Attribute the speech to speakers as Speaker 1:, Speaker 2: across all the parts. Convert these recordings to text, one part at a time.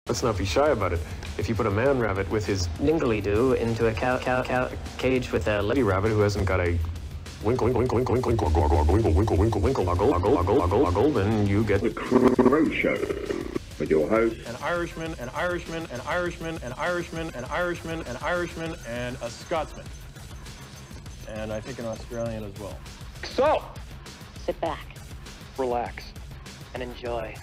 Speaker 1: Let's not be shy about it. If you put a man rabbit with his dingley-doo into a cow cage with a lady rabbit who hasn't got a winkle, then you get
Speaker 2: the Crow Show with your host,
Speaker 3: an Irishman, an Irishman, an Irishman, an Irishman, an Irishman, an Irishman, and a Scotsman. And I think an Australian as well.
Speaker 4: So,
Speaker 5: sit back,
Speaker 4: relax,
Speaker 5: and enjoy.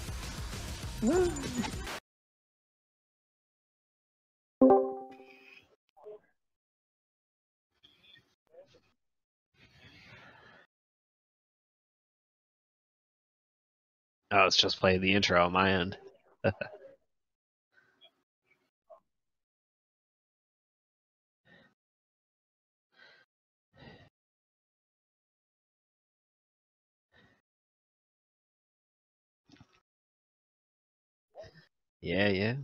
Speaker 6: Oh, it's just playing the intro on my end. Yeah.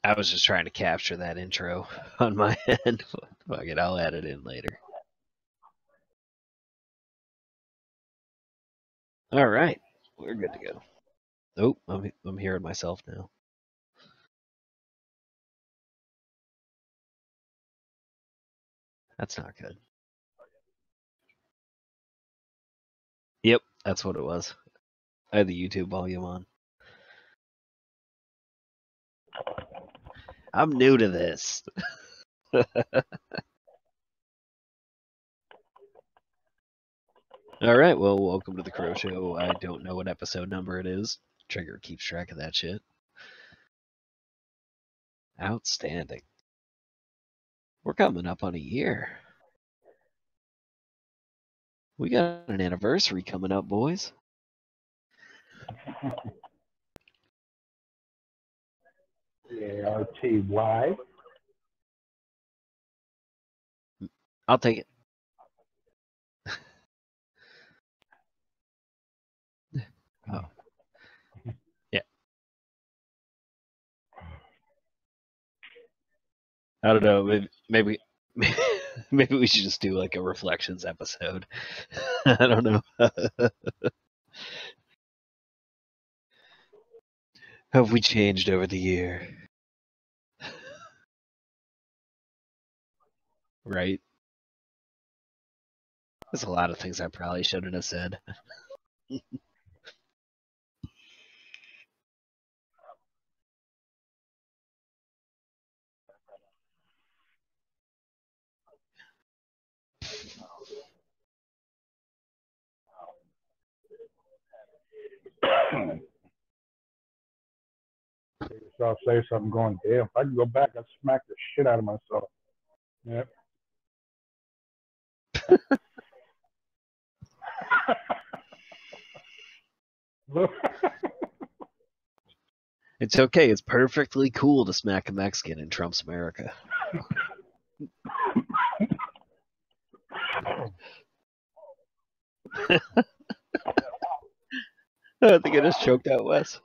Speaker 6: I was just trying to capture that intro on my end. Fuck it, I'll add it in later. All right, we're good to go. Oh, I'm hearing myself now. That's not good. Yep, that's what it was. I had the YouTube volume on. I'm new to this. All right, well, welcome to the Crow Show. I don't know what episode number it is. Trigger keeps track of that shit. Outstanding. We're coming up on a year. We got an anniversary coming up, boys.
Speaker 7: ARTY.
Speaker 6: I'll take it. Oh. Yeah. I don't know. Maybe we should just do like a reflections episode. I don't know. Have we changed over the year? Right? There's a lot of things I probably shouldn't have said.
Speaker 7: I'll say something going, damn, if I can go back, I'd smack the shit out of myself. Yep.
Speaker 6: It's okay. It's perfectly cool to smack a Mexican in Trump's America. I think I just choked out Wes.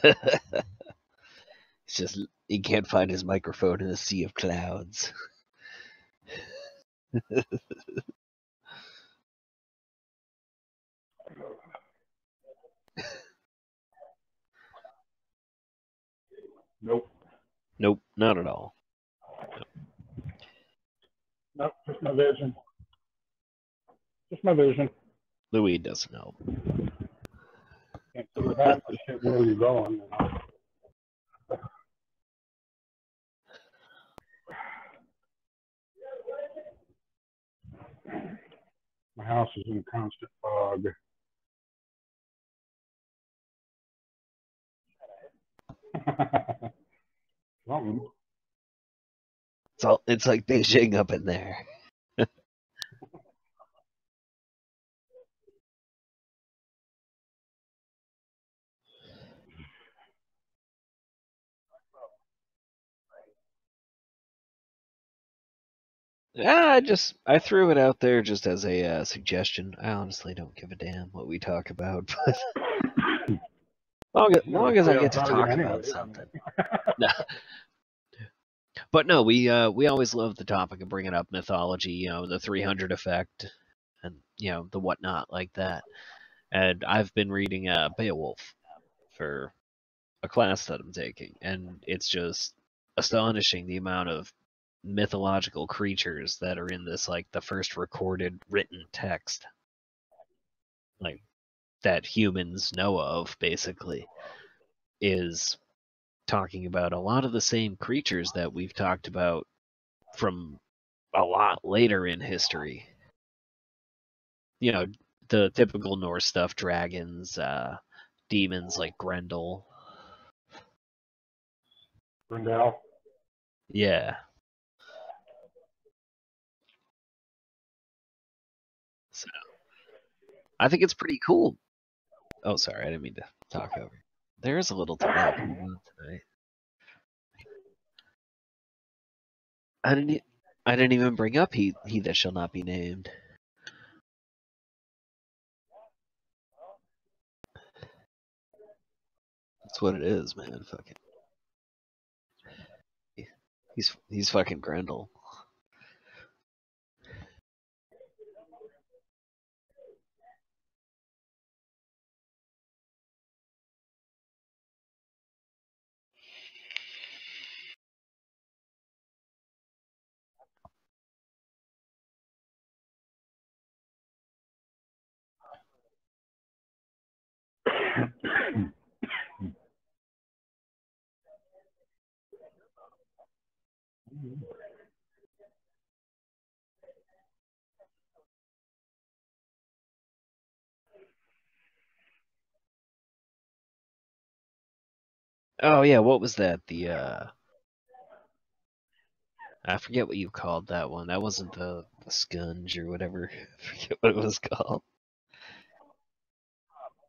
Speaker 6: It's just he can't find his microphone in a sea of clouds. Nope, not at all.
Speaker 7: Nope, just my vision. Just my vision.
Speaker 6: Louis doesn't help.
Speaker 7: Can't see that shit where you're going. My house is in constant fog.
Speaker 6: It's like Beijing up in there. I threw it out there just as a suggestion. I honestly don't give a damn what we talk about, but long as I get to talk about something. But no, we always love the topic of bringing up mythology, the 300 effect, and the whatnot like that. And I've been reading Beowulf for a class that I'm taking, and it's just astonishing the amount of mythological creatures that are in this, like the first recorded written text, like that humans know of, basically, is talking about a lot of the same creatures that we've talked about from a lot later in history. The typical Norse stuff, dragons, demons like Grendel.
Speaker 7: Brindell.
Speaker 6: Yeah. So I think it's pretty cool. Oh, sorry, I didn't mean to talk over. There's a little delay going on tonight. I didn't even bring up he that shall not be named. That's what it is, man. Fucking. He's fucking Grendel. Oh yeah, what was that? I forget what you called that one. That wasn't the scunge or whatever. I forget what it was called.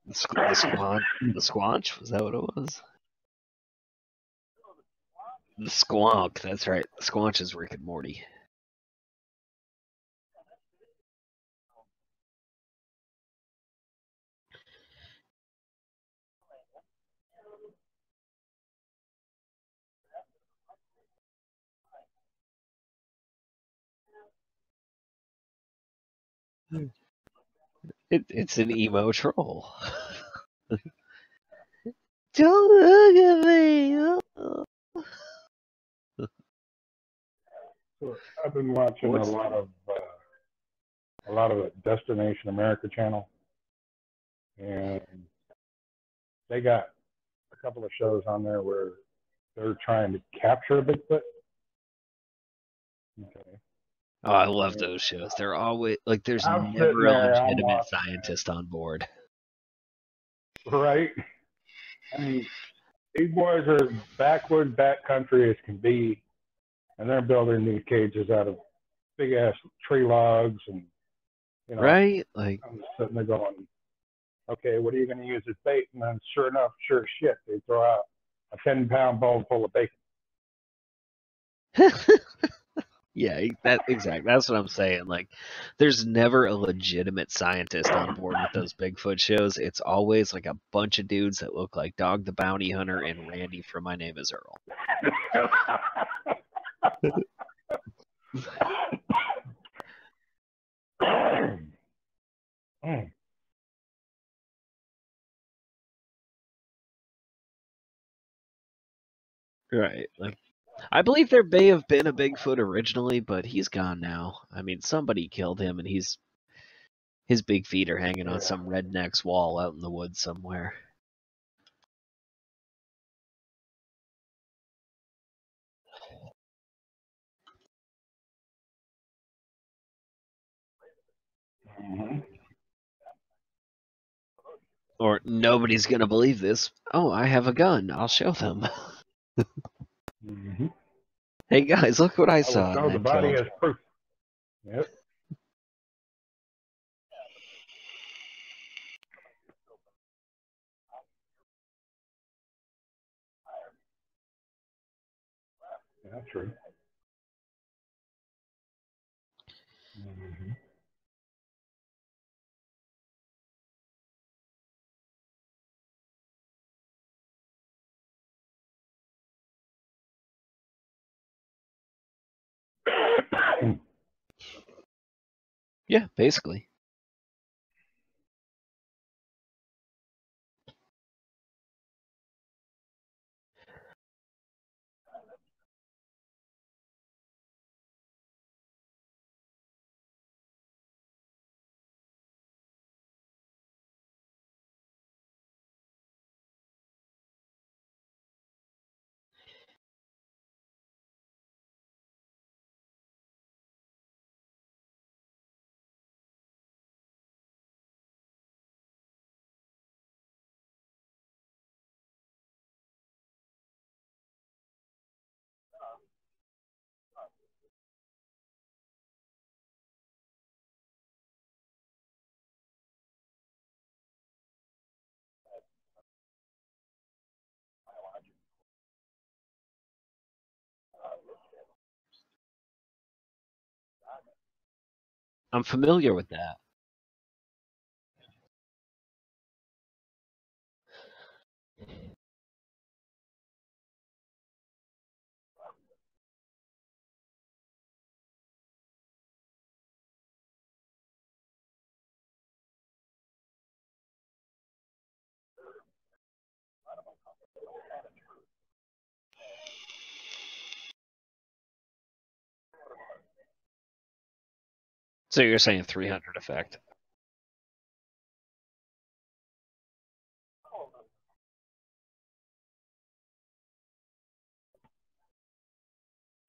Speaker 6: The squanch? Was that what it was? The squonk, that's right. The squanch is Rick and Morty. It's an emo troll. Don't look at me.
Speaker 7: So I've been watching a lot of the Destination America channel, and they got a couple of shows on there where they're trying to capture a Bigfoot. Okay.
Speaker 6: Oh, I love those shows. They're always like there's
Speaker 7: I'm
Speaker 6: never
Speaker 7: sitting
Speaker 6: a
Speaker 7: there, I'm
Speaker 6: legitimate
Speaker 7: watching
Speaker 6: scientist on board.
Speaker 7: right? I mean, these boys are backward backcountry as can be, and they're building these cages out of big ass tree logs, and
Speaker 6: Right? Like
Speaker 7: I'm just sitting there going, okay, what are you going to use as bait? And then sure enough, sure as shit, they throw out a 10-pound bowl full of bacon.
Speaker 6: yeah, exactly. That's what I'm saying. Like, there's never a legitimate scientist on board with those Bigfoot shows. It's always like a bunch of dudes that look like Dog the Bounty Hunter and Randy from My Name Is Earl. Right. Like, I believe there may have been a Bigfoot originally, but he's gone now. I mean, somebody killed him, and his big feet are hanging on some redneck's wall out in the woods somewhere. Or nobody's gonna believe this. Oh, I have a gun. I'll show them. Hey guys, look what I saw.
Speaker 7: will show the body as proof. Yep. Yeah, that's true.
Speaker 6: Yeah, basically. I'm familiar with that. So you're saying 300 effect.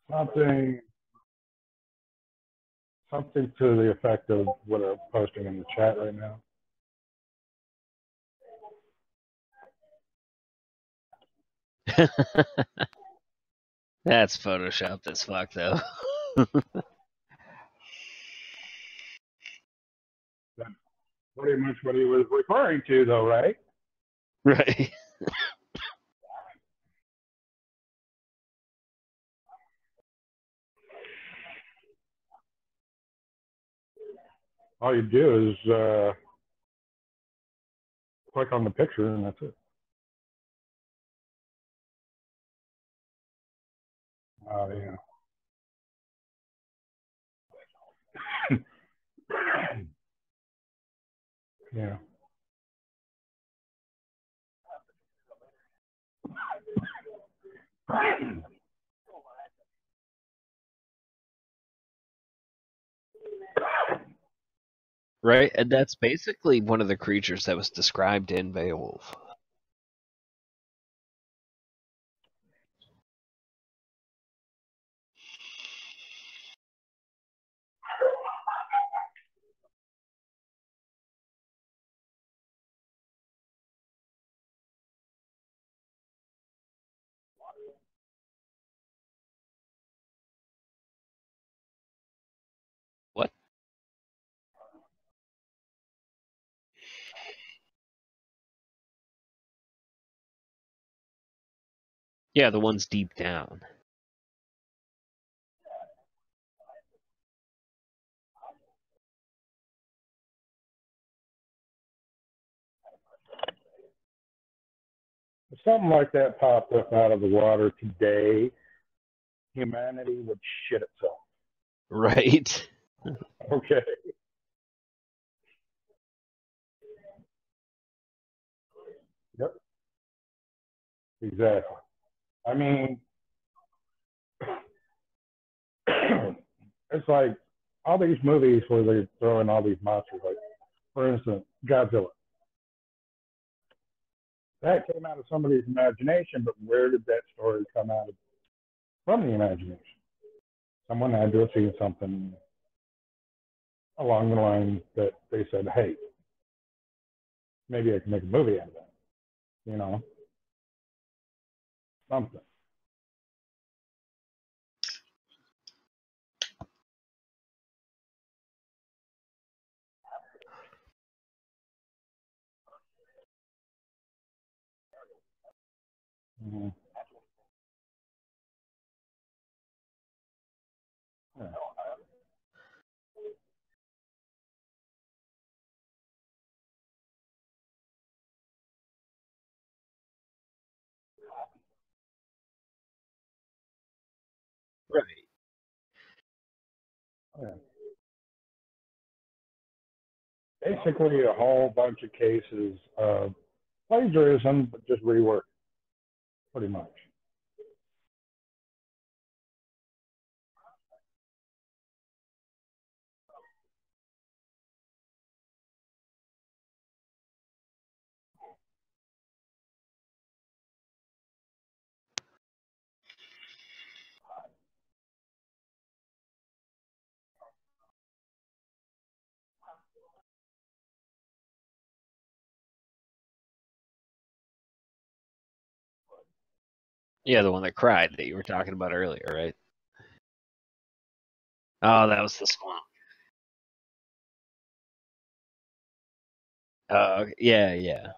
Speaker 7: Something to the effect of what I'm posting in the chat right now.
Speaker 6: That's photoshopped as fuck, though.
Speaker 7: That's pretty much what he was referring to, though, right?
Speaker 6: Right.
Speaker 7: All you do is click on the picture, and that's it. Oh, yeah. Yeah.
Speaker 6: Right, and that's basically one of the creatures that was described in Beowulf. What? Yeah, the ones deep down.
Speaker 7: If something like that popped up out of the water today, humanity would shit itself.
Speaker 6: Right.
Speaker 7: Okay. Yep. Exactly. I mean, it's like all these movies where they throw in all these monsters. Like, for instance, Godzilla. That came out of somebody's imagination, but where did that story come out of? From the imagination. Someone had to have seen something along the line that they said, hey, maybe I can make a movie out of that. You know, something. Mm-hmm. Yeah.
Speaker 6: Right.
Speaker 7: Yeah. Basically, a whole bunch of cases of plagiarism, but just rework, pretty much.
Speaker 6: Yeah, the one that cried that you were talking about earlier, right? Oh, that was the squonk. Yeah, yeah.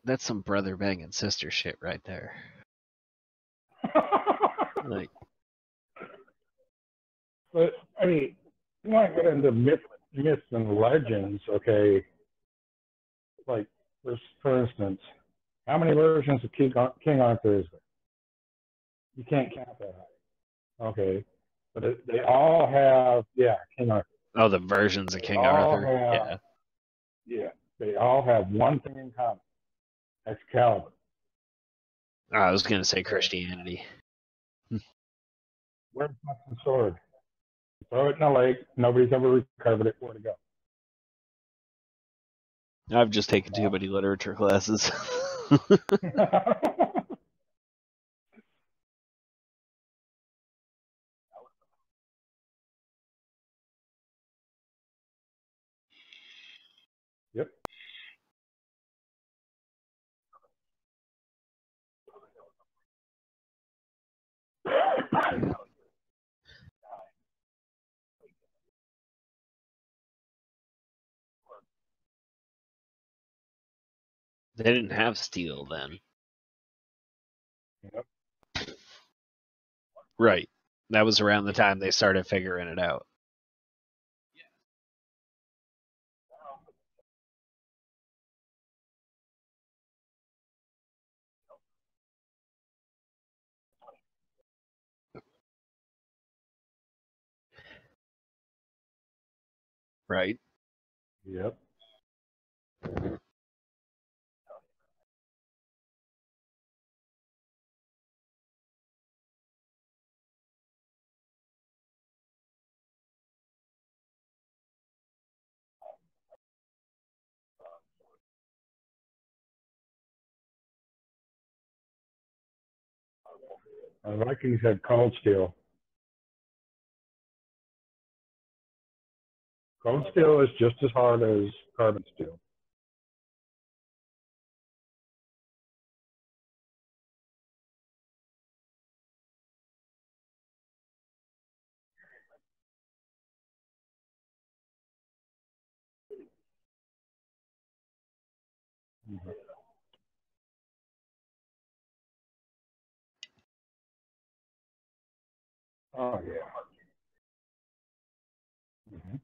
Speaker 6: That's some brother banging sister shit right there. Like,
Speaker 7: But, I mean, you might get into myths and legends, okay? Like, for instance, how many versions of King Arthur is there? You can't count that high. Okay. But they all have, yeah, King Arthur.
Speaker 6: oh, the versions of
Speaker 7: They
Speaker 6: King
Speaker 7: all
Speaker 6: Arthur.
Speaker 7: have, yeah. They all have one thing in common. Excalibur.
Speaker 6: Oh, I was gonna say Christianity.
Speaker 7: Where's the sword? Throw it in a lake. Nobody's ever recovered it. Where'd it go?
Speaker 6: I've just taken too many literature classes.
Speaker 7: Yep.
Speaker 6: They didn't have steel then.
Speaker 7: Yep.
Speaker 6: Right. That was around the time they started figuring it out. Right.
Speaker 7: Yep. The Vikings had cold steel. Cold steel is just as hard as carbon steel. Mm-hmm. Oh, yeah. Mm-hmm.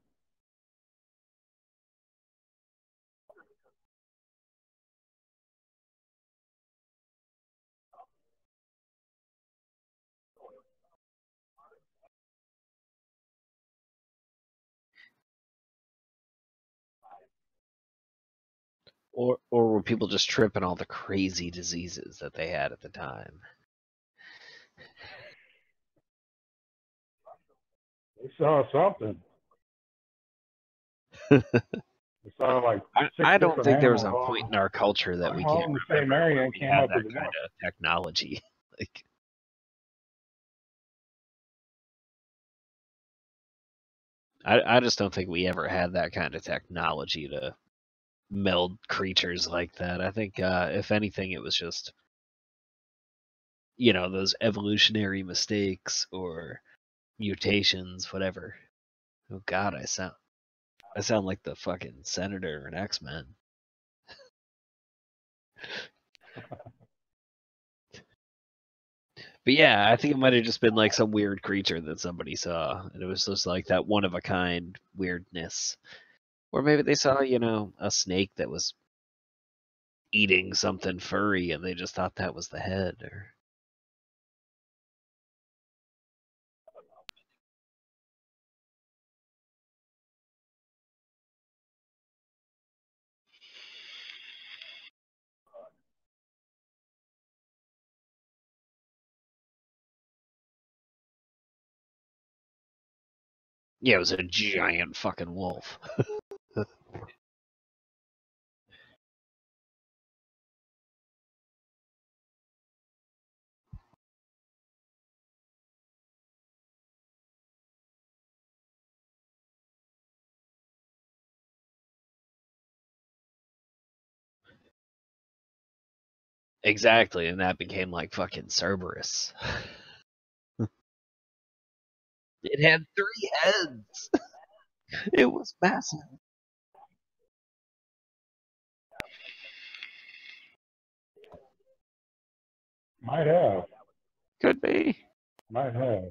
Speaker 6: Or were people just tripping all the crazy diseases that they had at the time?
Speaker 7: They saw something. They saw like
Speaker 6: I don't
Speaker 7: different
Speaker 6: think there was a
Speaker 7: animals
Speaker 6: point in our culture that we
Speaker 7: all
Speaker 6: can't
Speaker 7: in the same
Speaker 6: remember
Speaker 7: area
Speaker 6: where
Speaker 7: and
Speaker 6: we
Speaker 7: came
Speaker 6: had
Speaker 7: up
Speaker 6: that
Speaker 7: with
Speaker 6: kind of technology. Like, I just don't think we ever had that kind of technology to meld creatures like that. I think, if anything, it was just, you know, those evolutionary mistakes or mutations, whatever. Oh God, I sound like the fucking senator in X-Men. But yeah, I think it might have just been like some weird creature that somebody saw, and it was just like that one of a kind weirdness. Or maybe they saw, you know, a snake that was eating something furry, and they just thought that was the head. Or yeah, it was a giant fucking wolf. Exactly, and that became like fucking Cerberus. It had 3 heads. It was massive.
Speaker 7: Might have.
Speaker 6: Could be.
Speaker 7: Might have.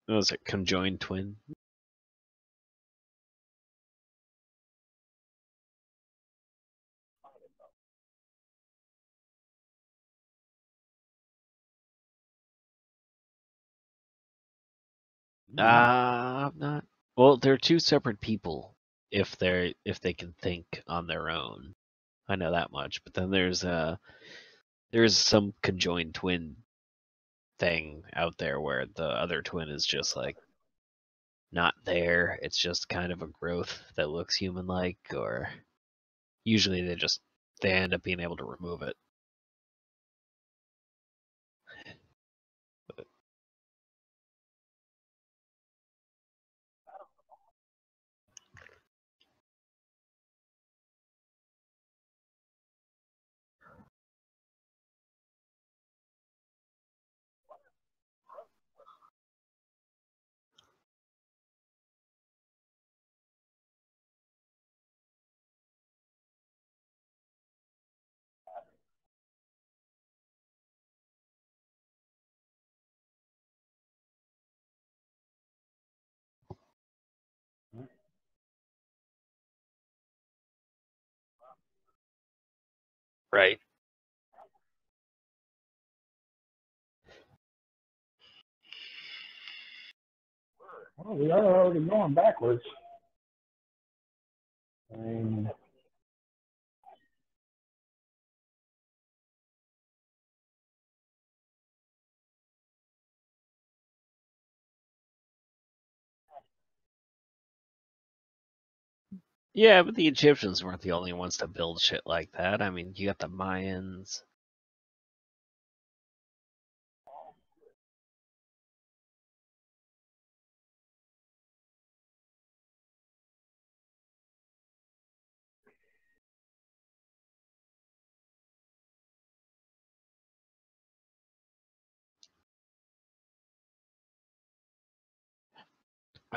Speaker 6: Was it conjoined twin? Not. Well, they're 2 separate people if they can think on their own. I know that much. But then there's some conjoined twin thing out there where the other twin is just like not there. It's just kind of a growth that looks human-like, or usually they end up being able to remove it. Right.
Speaker 7: Well, we are already going backwards. I mean,
Speaker 6: Yeah, but the Egyptians weren't the only ones to build shit like that. I mean, you got the Mayans.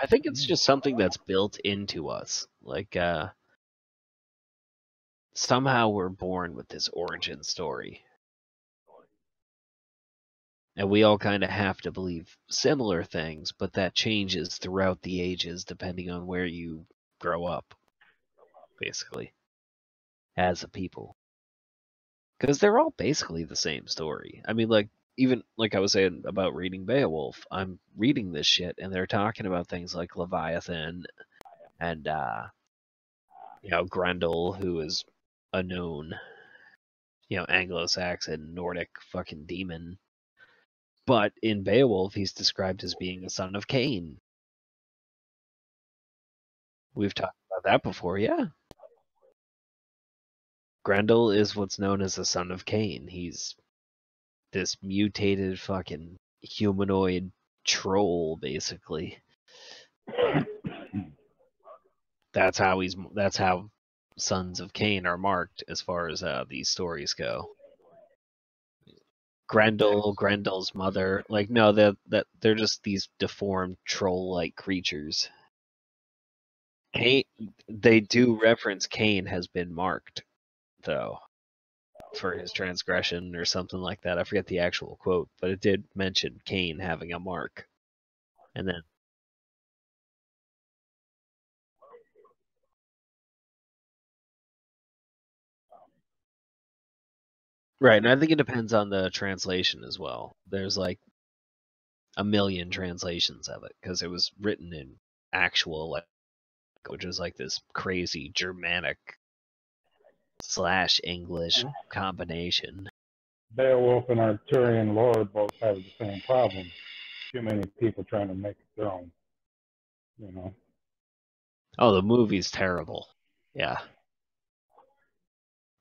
Speaker 6: I think it's just something that's built into us. Like, somehow we're born with this origin story. And we all kind of have to believe similar things, but that changes throughout the ages depending on where you grow up, basically, as a people. Because they're all basically the same story. I mean, like, even like I was saying about reading Beowulf, I'm reading this shit and they're talking about things like Leviathan and, you know, Grendel, who is a known, you know, Anglo-Saxon, Nordic fucking demon. But in Beowulf, he's described as being a son of Cain. We've talked about that before, yeah. Grendel is what's known as a son of Cain. He's this mutated fucking humanoid troll, basically. That's how sons of Cain are marked as far as these stories go. Grendel's mother, like no, they're just these deformed troll-like creatures. Cain, they do reference Cain has been marked, though, for his transgression or something like that. I forget the actual quote, but it did mention Cain having a mark. And then right, and I think it depends on the translation as well. There's like a million translations of it because it was written in actual which is like this crazy Germanic / English combination.
Speaker 7: Beowulf and Arthurian lore both have the same problem. Too many people trying to make it their own. You know.
Speaker 6: Oh, the movie's terrible. Yeah.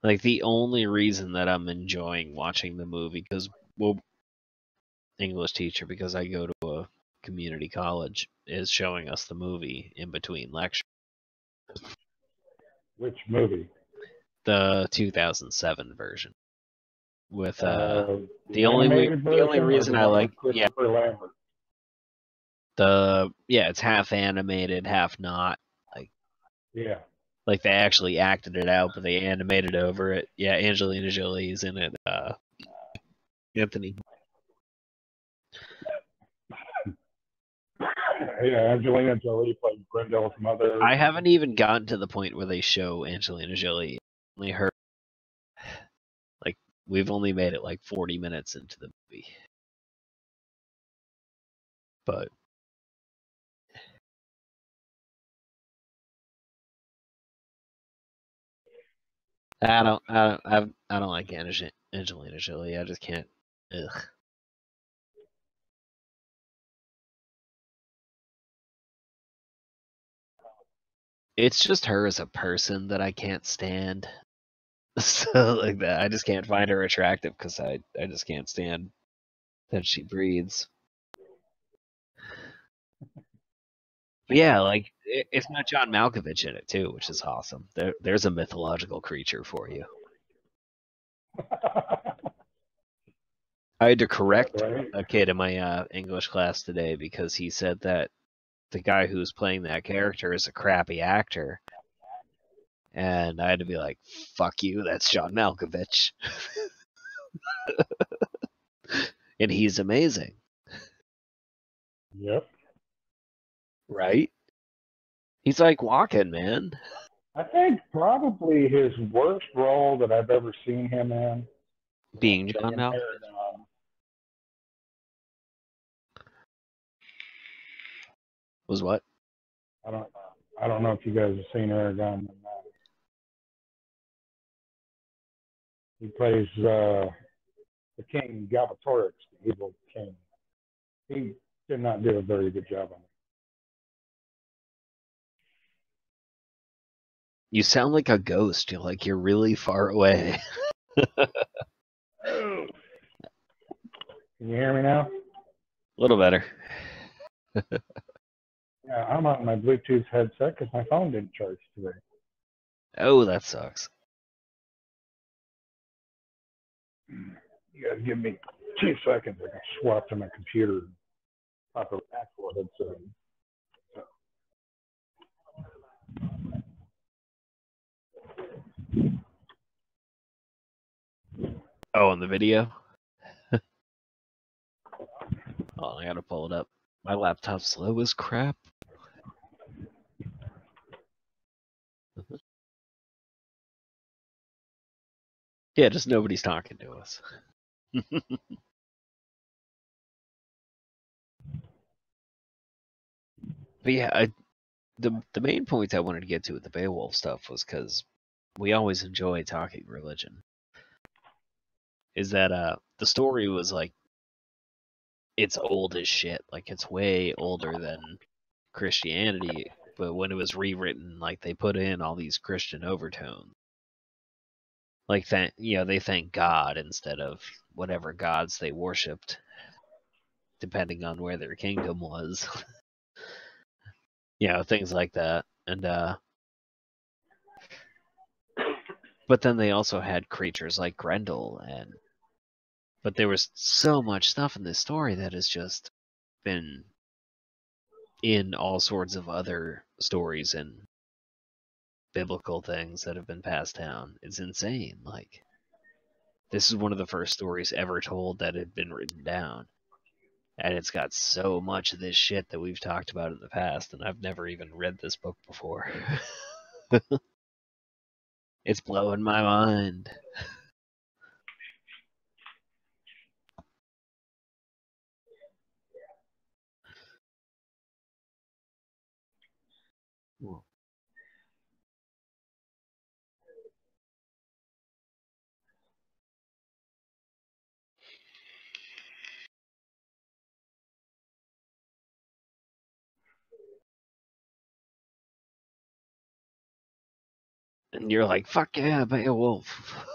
Speaker 6: Like the only reason that I'm enjoying watching the movie, because English teacher, because I go to a community college, is showing us the movie in between lectures.
Speaker 7: Which movie?
Speaker 6: The 2007 version. With
Speaker 7: the only
Speaker 6: reason I like
Speaker 7: Christopher Lambert.
Speaker 6: It's half animated, half not.
Speaker 7: Yeah.
Speaker 6: Like they actually acted it out, but they animated over it. Yeah, Angelina Jolie's in it. Anthony.
Speaker 7: Yeah, Angelina Jolie played Grendel's mother.
Speaker 6: I haven't even gotten to the point where they show Angelina Jolie. Only her. Like we've only made it like 40 minutes into the movie. But I don't like Angelina Jolie. I just can't. Ugh. It's just her as a person that I can't stand. So like that, I just can't find her attractive because I just can't stand that she breathes. But yeah, like it's got John Malkovich in it too, which is awesome. There's a mythological creature for you. I had to correct a kid in my English class today because he said that the guy who's playing that character is a crappy actor. And I had to be like, fuck you, that's John Malkovich. And he's amazing.
Speaker 7: Yep.
Speaker 6: Right? He's like walking, man.
Speaker 7: I think probably his worst role that I've ever seen him in.
Speaker 6: Being John Malkovich. Was what?
Speaker 7: I don't know if you guys have seen Aragon. He plays the king Galbatorix, the evil king. He did not do a very good job on it.
Speaker 6: You sound like a ghost. You're really far away.
Speaker 7: Can you hear me now?
Speaker 6: A little better.
Speaker 7: Yeah, I'm on my Bluetooth headset because my phone didn't charge today.
Speaker 6: Oh, that sucks.
Speaker 7: You guys give me 2 seconds. I can swap to my computer and pop an actual headset.
Speaker 6: Oh, on the video? Oh, I gotta pull it up. My laptop's slow as crap. Yeah, just nobody's talking to us. But yeah, the main point I wanted to get to with the Beowulf stuff was because we always enjoy talking religion. Is that the story was like, it's old as shit. Like it's way older than Christianity, but when it was rewritten, like they put in all these Christian overtones. Like they thank God instead of whatever gods they worshipped, depending on where their kingdom was. Things like that. And But then they also had creatures like Grendel, but there was so much stuff in this story that has just been in all sorts of other stories and biblical things that have been passed down. It's insane. Like, this is one of the first stories ever told that had been written down. And it's got so much of this shit that we've talked about in the past, and I've never even read this book before. It's blowing my mind. And you're like, fuck yeah, Beowulf.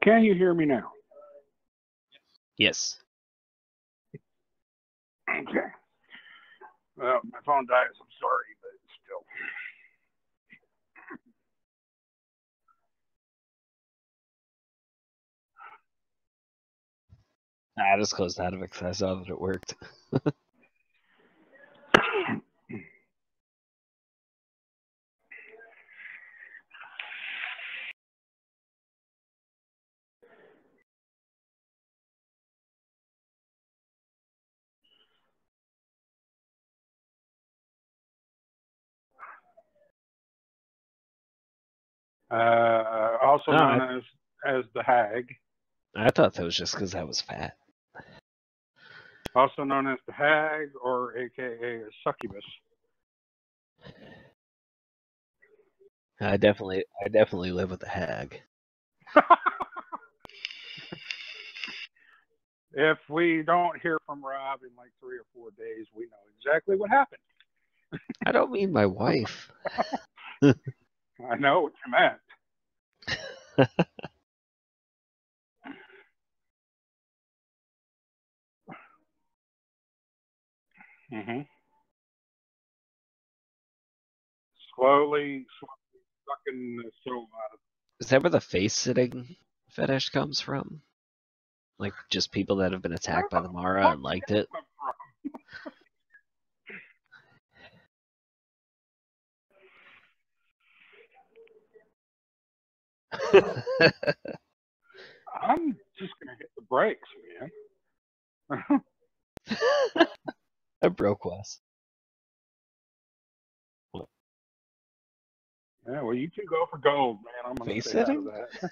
Speaker 7: Can you hear me now?
Speaker 6: Yes.
Speaker 7: Okay. Well, my phone dies. I'm sorry, but still.
Speaker 6: I just closed out of it because I saw that it worked.
Speaker 7: Also known as the Hag.
Speaker 6: I thought that was just because I was fat.
Speaker 7: Also known as the Hag, or AKA a succubus.
Speaker 6: I definitely live with a hag.
Speaker 7: If we don't hear from Rob in like 3 or 4 days, we know exactly what happened.
Speaker 6: I don't mean my wife.
Speaker 7: I know what you meant. Mm-hmm. Slowly sucking the soul out of
Speaker 6: Is that where the face-sitting fetish comes from? Like, just people that have been attacked by the Mara and liked it?
Speaker 7: I'm just going to hit the brakes, man.
Speaker 6: I broke Wes.
Speaker 7: Yeah, well, you two go for gold, man. I'm going to stay out of that.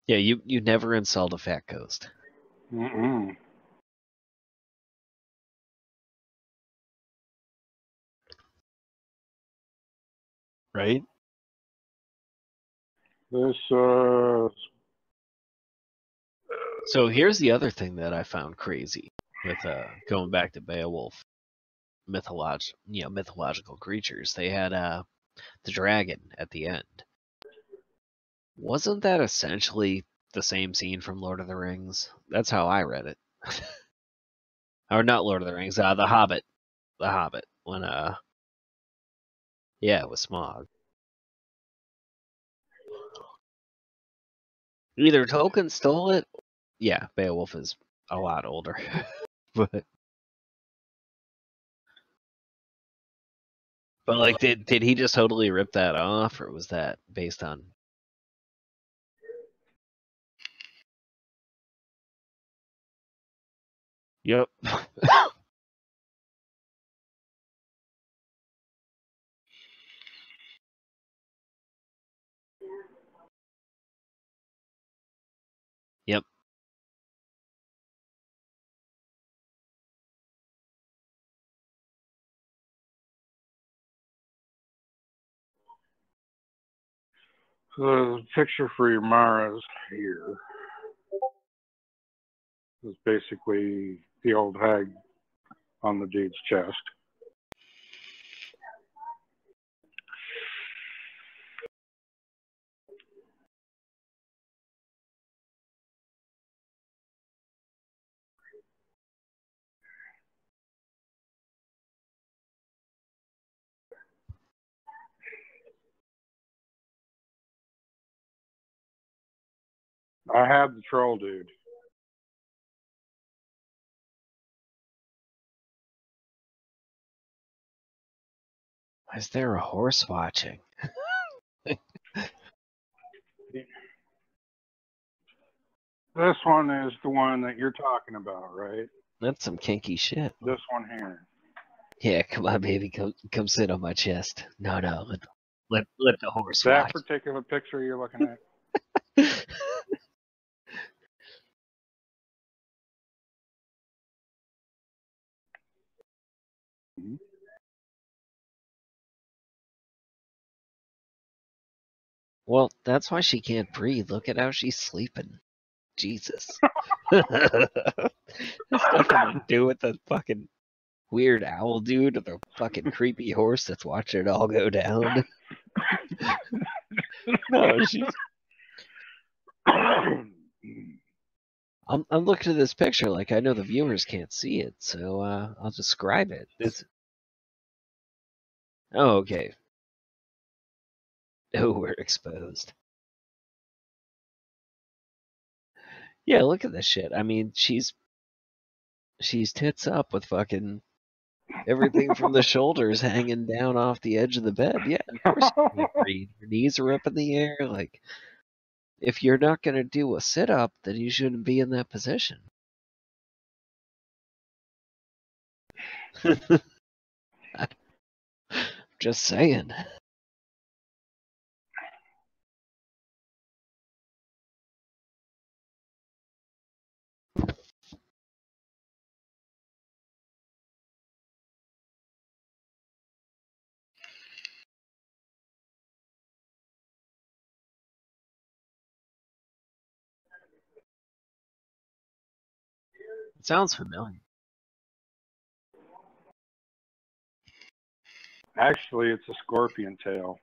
Speaker 6: Yeah, you never insult a fat ghost.
Speaker 7: Mm-mm.
Speaker 6: Right?
Speaker 7: This,
Speaker 6: So here's the other thing that I found crazy with going back to Beowulf mythological creatures. They had the dragon at the end. Wasn't that essentially the same scene from Lord of the Rings? That's how I read it. Or not Lord of the Rings, The Hobbit. The Hobbit. When, yeah, it was Smaug. Either Tolkien stole it. Yeah, Beowulf is a lot older. But like, did he just totally rip that off, or was that based on? Yep. Yep.
Speaker 7: So the picture for your Maras here is basically the old hag on the dude's chest. I have the troll dude.
Speaker 6: Is there a horse watching?
Speaker 7: This one is the one that you're talking about, right?
Speaker 6: That's some kinky shit.
Speaker 7: This one here.
Speaker 6: Yeah, come on, baby, come sit on my chest. No, let the horse
Speaker 7: That
Speaker 6: watch.
Speaker 7: particular picture you're looking at.
Speaker 6: Well, that's why she can't breathe. Look at how she's sleeping. Jesus. That's nothing to do with the fucking weird owl dude or the fucking creepy horse that's watching it all go down. No, she's. I'm looking at this picture like I know the viewers can't see it, so I'll describe it. Oh, okay. Oh, we're exposed. Yeah, look at this shit. I mean, she's tits up with fucking everything from the shoulders hanging down off the edge of the bed. Yeah, of course you can't breathe. Your knees are up in the air. Like, if you're not going to do a sit-up, then you shouldn't be in that position. Just saying. It sounds familiar.
Speaker 7: Actually, it's a scorpion tail.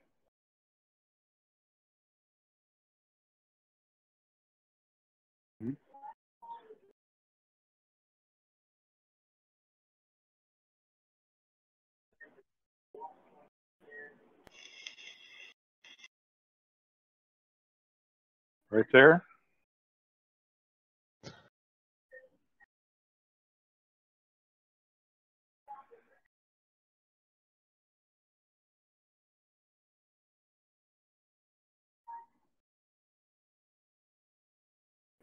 Speaker 7: Right there.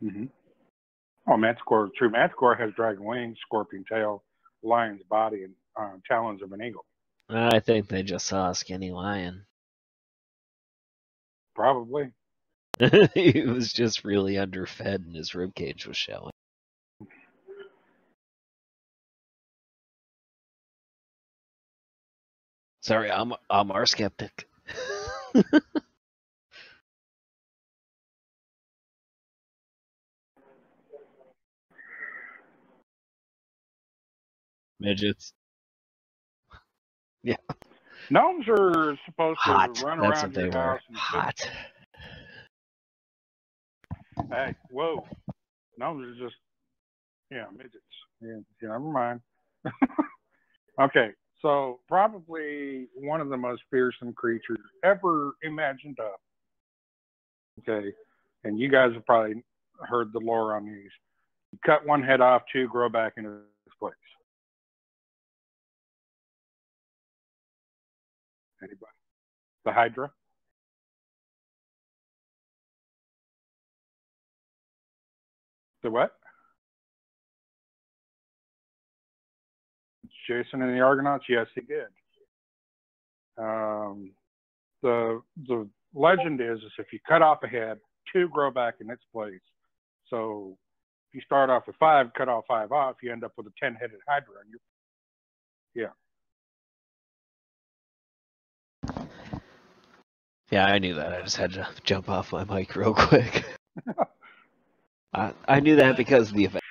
Speaker 7: Mm-hmm. Oh, Manticore, true. Manticore has dragon wings, scorpion tail, lion's body, and talons of an eagle.
Speaker 6: I think they just saw a skinny lion.
Speaker 7: Probably.
Speaker 6: He was just really underfed and his ribcage was showing. Sorry, I'm our skeptic. Midgets. Yeah.
Speaker 7: Gnomes are supposed
Speaker 6: Hot.
Speaker 7: to run
Speaker 6: That's
Speaker 7: around
Speaker 6: what they
Speaker 7: your
Speaker 6: were.
Speaker 7: house. And
Speaker 6: Hot.
Speaker 7: Hey, whoa. Gnomes are just Yeah, midgets. Yeah, never mind. Okay, so probably one of the most fearsome creatures ever imagined up. Okay, and you guys have probably heard the lore on these. You cut one head off, two grow back into its place. Anybody? The Hydra? The what? Jason and the Argonauts? Yes, he did. The legend is if you cut off a head, two grow back in its place. So if you start off with five, cut off five off, you end up with a 10-headed Hydra. Yeah.
Speaker 6: Yeah, I knew that. I just had to jump off my mic real quick. I knew that because of the event.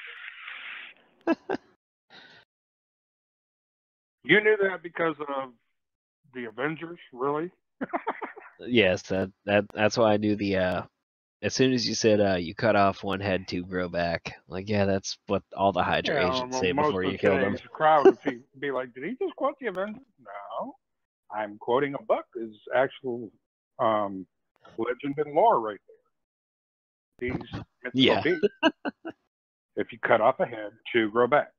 Speaker 7: You knew that because of the Avengers, really?
Speaker 6: Yes, that's why I knew the. As soon as you said you cut off one head, two grow back. Like, yeah, that's what all the Hydra agents say
Speaker 7: most
Speaker 6: before
Speaker 7: of
Speaker 6: you kill them.
Speaker 7: today's crowd would be like, did he just quote the Avengers? No. I'm quoting a book. Is actual legend and lore right there. These mythical beasts. If you cut off a head, two grow back.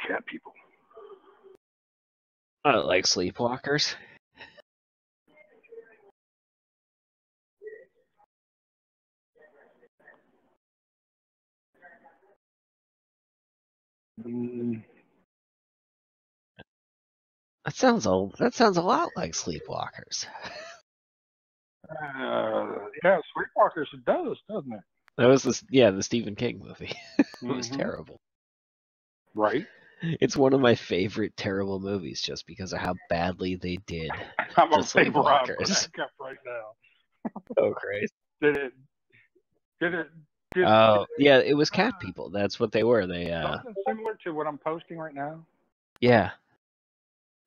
Speaker 7: Cat people.
Speaker 6: Like sleepwalkers. That sounds a lot like sleepwalkers.
Speaker 7: Yeah, Sleepwalkers it does, doesn't it?
Speaker 6: That was the Stephen King movie. It was terrible.
Speaker 7: Right.
Speaker 6: It's one of my favorite terrible movies just because of how badly they did
Speaker 7: I'm
Speaker 6: the
Speaker 7: gonna say Rob
Speaker 6: Sleepwalkers.
Speaker 7: back up right now.
Speaker 6: Oh, Christ.
Speaker 7: Did it?
Speaker 6: Yeah, it was cat people. That's what they were. They
Speaker 7: something similar to what I'm posting right now.
Speaker 6: Yeah.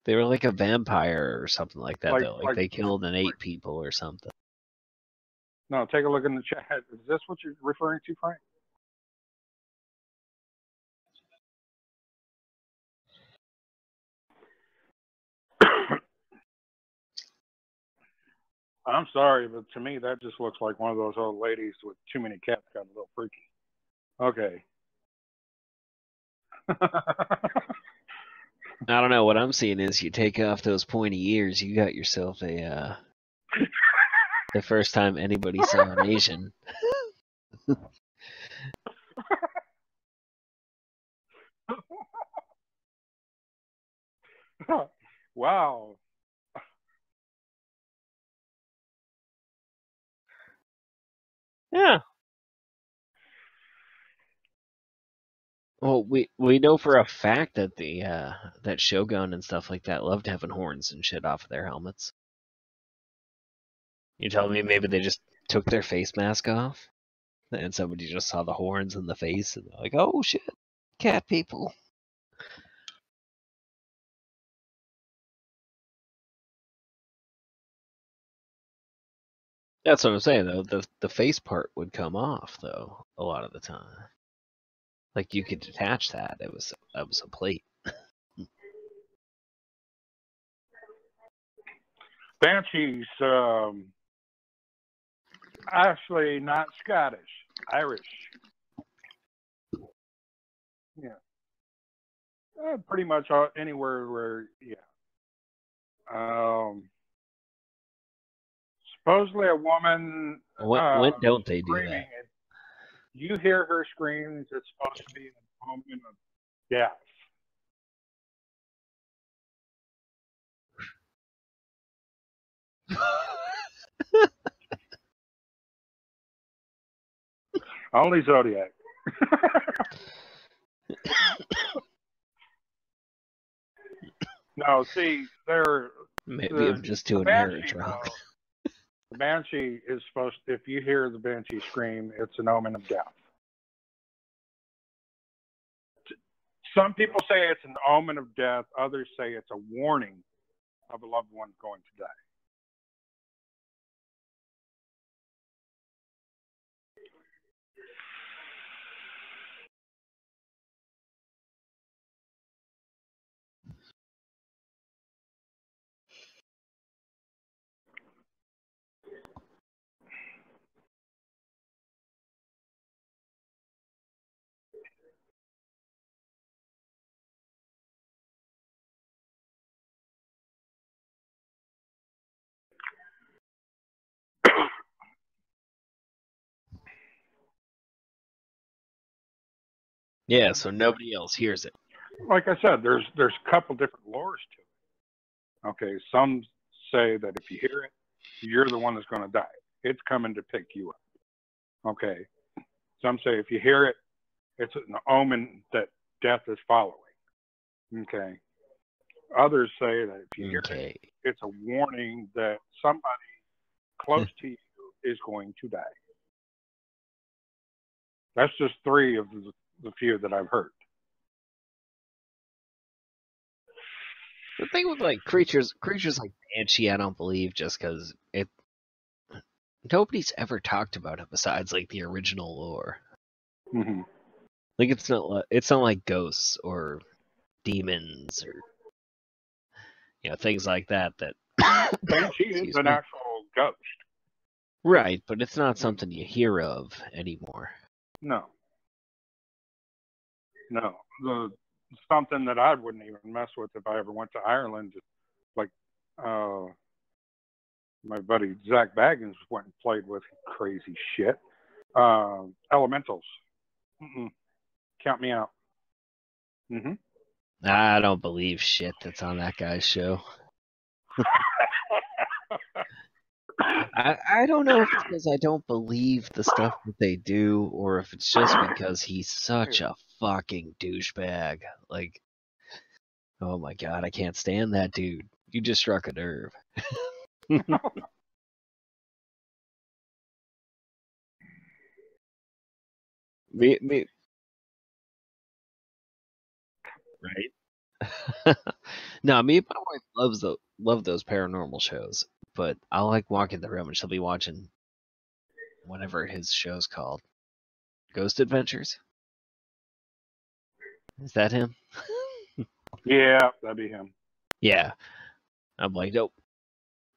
Speaker 6: They were like a vampire or something like that.
Speaker 7: Like
Speaker 6: they killed and ate people or something.
Speaker 7: No, take a look in the chat. Is this what you're referring to, Frank? I'm sorry, but to me that just looks like one of those old ladies with too many cats got a little freaky. Okay.
Speaker 6: I don't know. What I'm seeing is you take off those pointy ears, you got yourself a the first time anybody saw an Asian.
Speaker 7: Wow.
Speaker 6: Yeah. Well, we know for a fact that the that Shogun and stuff like that loved having horns and shit off of their helmets. You telling me maybe they just took their face mask off, and somebody just saw the horns in the face, and they're like, "Oh shit, cat people." That's what I'm saying, though. The face part would come off, though, a lot of the time. Like, you could detach that. That was a plate.
Speaker 7: Banshees, actually not Scottish, Irish. Yeah. Pretty much anywhere where, yeah. Supposedly a woman.
Speaker 6: When don't they do
Speaker 7: screaming.
Speaker 6: that?
Speaker 7: You hear her screams, it's supposed to be an omen of death. Only Zodiac. No, see,
Speaker 6: Maybe I'm just doing marriage wrong.
Speaker 7: The Banshee is supposed to, if you hear the Banshee scream, it's an omen of death. Some people say it's an omen of death. Others say it's a warning of a loved one going to die.
Speaker 6: Yeah, so nobody else hears it.
Speaker 7: Like I said, there's a couple different lores to it. Okay, some say that if you hear it, you're the one that's going to die. It's coming to pick you up. Okay. Some say if you hear it, it's an omen that death is following. Okay. Others say that if you hear it, it's a warning that somebody close to you is going to die. That's just three of the few that I've heard.
Speaker 6: The thing with like creatures like Banshee, I don't believe just because nobody's ever talked about it besides like the original lore.
Speaker 7: Mm-hmm.
Speaker 6: Like it's not like ghosts or demons or things like that.
Speaker 7: Banshee is an actual ghost.
Speaker 6: Right, but it's not something you hear of anymore.
Speaker 7: No. Something that I wouldn't even mess with if I ever went to Ireland. Like my buddy Zach Baggins went and played with crazy shit. Elementals. Count me out. Mm-hmm.
Speaker 6: I don't believe shit that's on that guy's show. I don't know if it's because I don't believe the stuff that they do, or if it's just because he's such a fucking douchebag. Like, oh my god, I can't stand that dude. You just struck a nerve. me. Right? No, me and my wife love those paranormal shows, but I'll like walk in the room and she'll be watching whatever his show's called. Ghost Adventures? Is that him?
Speaker 7: Yeah, that'd be him.
Speaker 6: Yeah. I'm like, nope.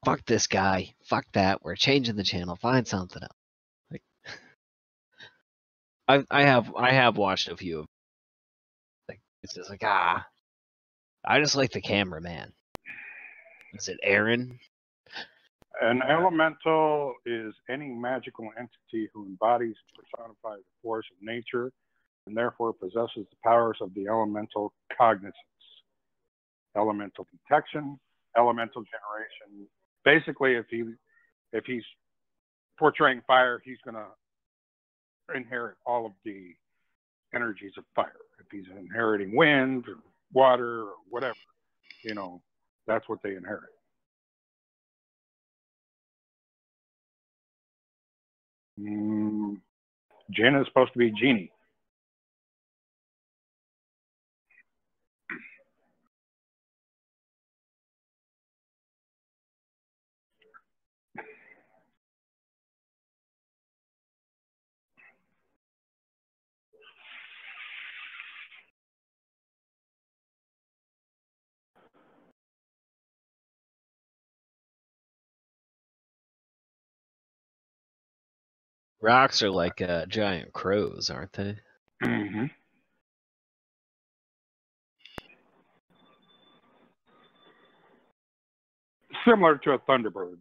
Speaker 6: Fuck this guy. Fuck that. We're changing the channel. Find something else. Like, I have watched a few of. Like, it's just like I just like the cameraman. Is it Aaron?
Speaker 7: An elemental is any magical entity who embodies and personifies the force of nature and therefore possesses the powers of the elemental cognizance, elemental detection, elemental generation. Basically, if he's portraying fire, he's going to inherit all of the energies of fire. If he's inheriting wind or water or whatever, that's what they inherit. Jinn is supposed to be genie.
Speaker 6: Rocks are like giant crows, aren't they?
Speaker 7: Mm-hmm. Similar to a thunderbird.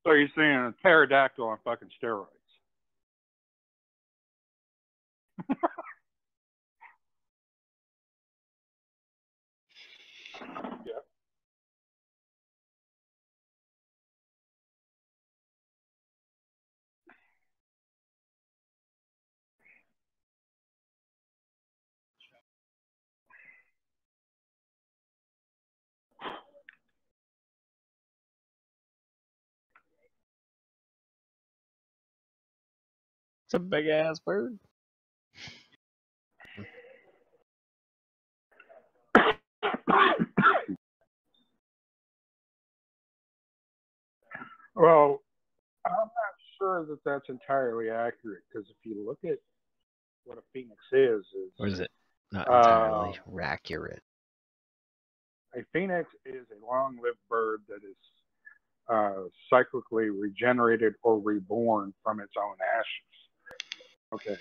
Speaker 7: So you're seeing a pterodactyl on fucking steroids. Yeah.
Speaker 6: It's a big ass bird.
Speaker 7: Well, I'm not sure that that's entirely accurate because if you look at what a phoenix is
Speaker 6: Or is it not entirely accurate?
Speaker 7: A phoenix is a long-lived bird that is cyclically regenerated or reborn from its own ashes. Okay.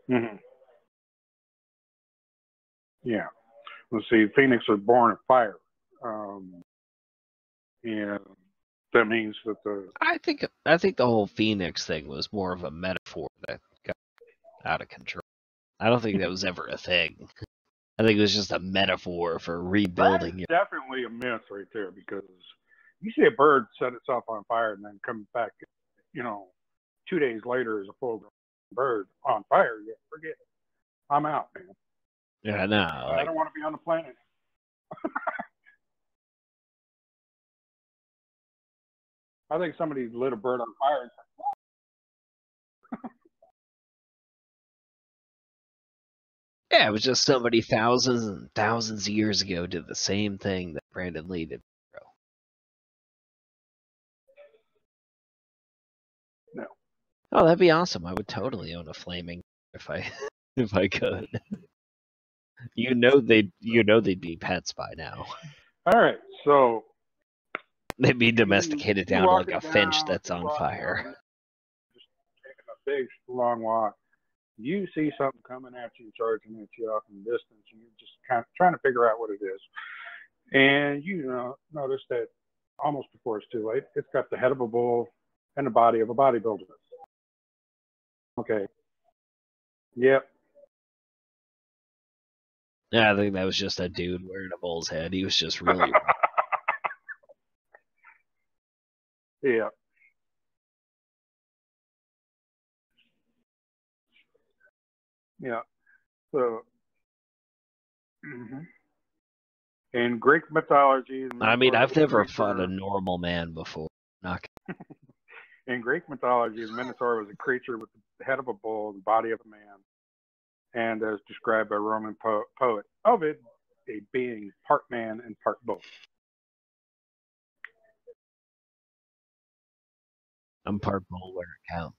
Speaker 7: Mm-hmm. Yeah. Let's see. Phoenix was born of fire. And that means that the
Speaker 6: I think the whole Phoenix thing was more of a metaphor that got out of control. I don't think that was ever a thing. I think it was just a metaphor for rebuilding.
Speaker 7: That's definitely a myth right there, because you see a bird set itself on fire and then come back, 2 days later as a full-grown bird on fire. Yeah, forget it. I'm out, man.
Speaker 6: Yeah, no.
Speaker 7: I don't want to be on the planet. I think somebody lit a bird on fire and said,
Speaker 6: Yeah, it was just somebody thousands and thousands of years ago did the same thing that Brandon Lee did.
Speaker 7: no.
Speaker 6: Oh, that'd be awesome. I would totally own a flaming if I if I could. They'd be pets by now.
Speaker 7: All right, so
Speaker 6: They'd be domesticated down to like a finch
Speaker 7: down,
Speaker 6: that's on fire.
Speaker 7: Just taking a big, long walk. You see something coming at you, charging at you off in the distance, and you're just kind of trying to figure out what it is. And you notice that almost before it's too late, it's got the head of a bull and the body of a bodybuilder. Okay. Yep.
Speaker 6: Yeah, I think that was just a dude wearing a bull's head. He was just really.
Speaker 7: Yeah. Yeah. So. In Greek mythology,
Speaker 6: I mean, I've never fought a normal man before. Not.
Speaker 7: In Greek mythology, the Minotaur was a creature with the head of a bull and body of a man, and as described by Roman poet Ovid, a being part man and part bull.
Speaker 6: I'm part bull where it counts.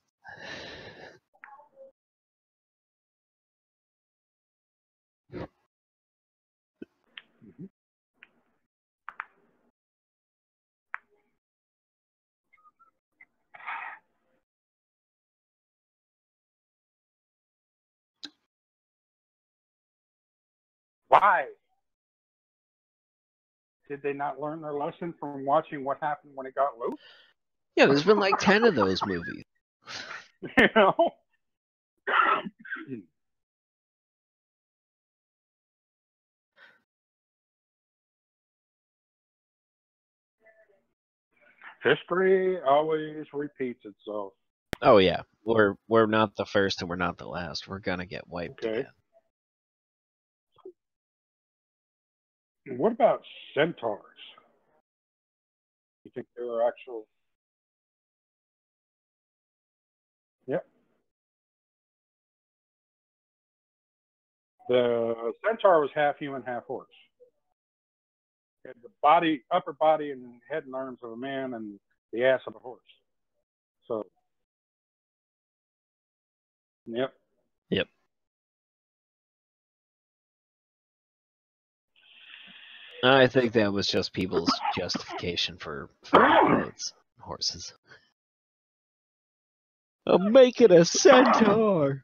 Speaker 7: Why? Did they not learn their lesson from watching what happened when it got loose?
Speaker 6: Yeah, there's been like 10 of those movies.
Speaker 7: You know? History always repeats itself.
Speaker 6: Oh yeah, we're not the first and we're not the last. We're gonna get wiped again.
Speaker 7: What about centaurs? You think there are actual? Yep. The centaur was half human, half horse. It had the body, upper body, and head and arms of a man, and the ass of a horse. So, yep.
Speaker 6: Yep. I think that was just people's justification for boats, horses. I'm making a centaur.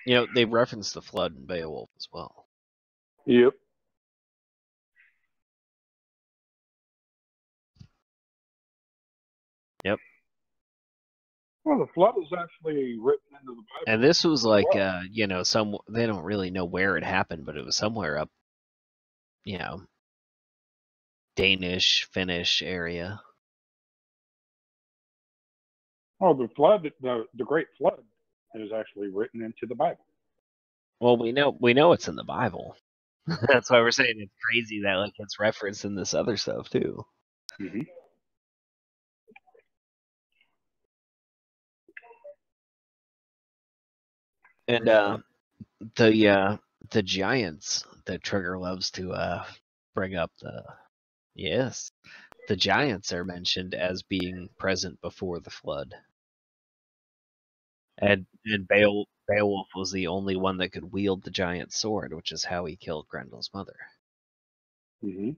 Speaker 6: You know, they reference the flood in Beowulf as well.
Speaker 7: Yep.
Speaker 6: Yep.
Speaker 7: Well, the flood is actually written into the Bible.
Speaker 6: And this was like, they don't really know where it happened, but it was somewhere up, Danish, Finnish area.
Speaker 7: Oh, the flood, the Great Flood, is actually written into the Bible.
Speaker 6: Well, we know it's in the Bible. That's why we're saying it's crazy that like it's referenced in this other stuff too.
Speaker 7: Mm-hmm.
Speaker 6: And the giants that Trigger loves to bring up, the giants are mentioned as being present before the flood. And Beowulf was the only one that could wield the giant sword, which is how he killed Grendel's mother.
Speaker 7: Mm-hmm.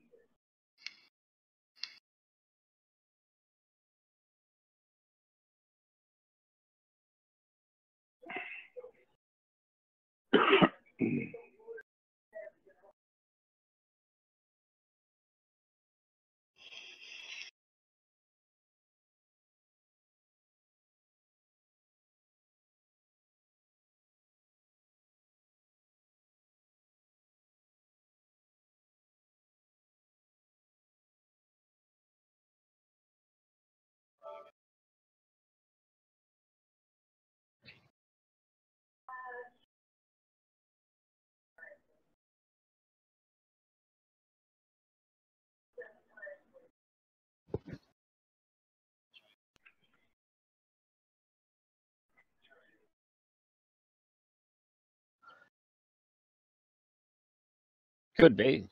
Speaker 6: Could be.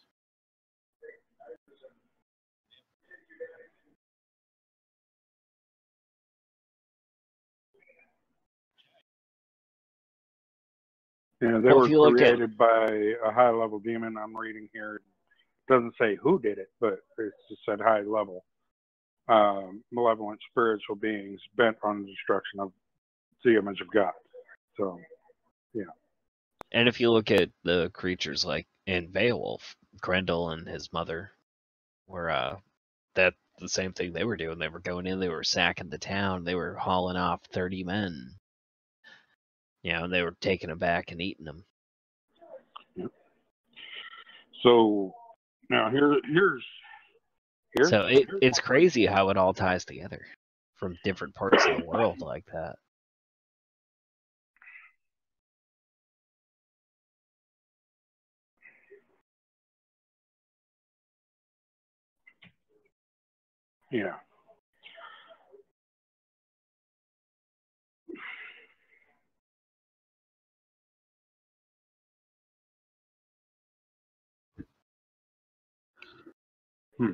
Speaker 7: Yeah, they
Speaker 6: Well,
Speaker 7: were
Speaker 6: if you look at
Speaker 7: created by a high-level demon. I'm reading here. It doesn't say who did it, but it's just said high level. Malevolent spiritual beings bent on the destruction of the image of God. So, yeah.
Speaker 6: And if you look at the creatures like in Beowulf, Grendel and his mother were that the same thing they were doing. They were going in, they were sacking the town, they were hauling off 30 men. And they were taking them back and eating them.
Speaker 7: Yep. So now here's
Speaker 6: So it's crazy how it all ties together from different parts of the world like that.
Speaker 7: Yeah. Hmm.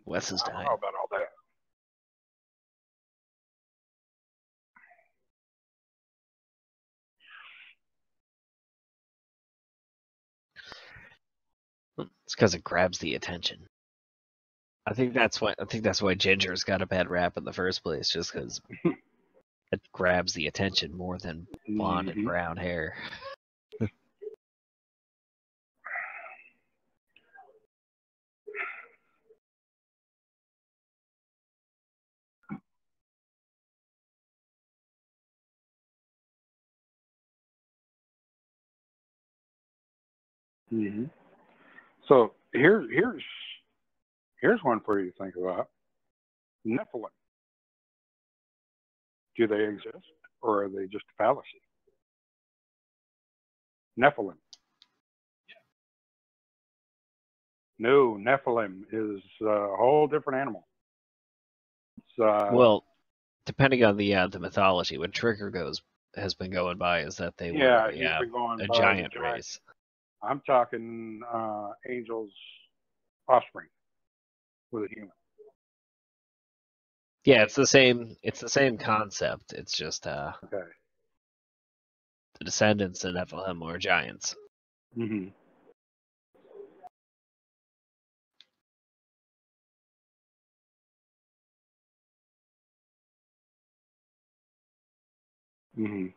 Speaker 6: Wes is
Speaker 7: I don't
Speaker 6: dying.
Speaker 7: know about all that.
Speaker 6: It's because it grabs the attention. I think that's why Ginger's got a bad rap in the first place, just because it grabs the attention more than blonde and brown hair.
Speaker 7: Mm-hmm. So here's one for you to think about. Nephilim. Do they exist, or are they just a fallacy? Nephilim. No, Nephilim is a whole different animal.
Speaker 6: Well, depending on the mythology, what Trigger has been going by is that they were
Speaker 7: he's been going
Speaker 6: a
Speaker 7: by
Speaker 6: giant race.
Speaker 7: I'm talking angels' offspring with a human.
Speaker 6: Yeah, it's the same. It's the same concept. It's just
Speaker 7: Okay.
Speaker 6: the descendants of Nephilim were giants.
Speaker 7: Mm-hmm. Mm-hmm.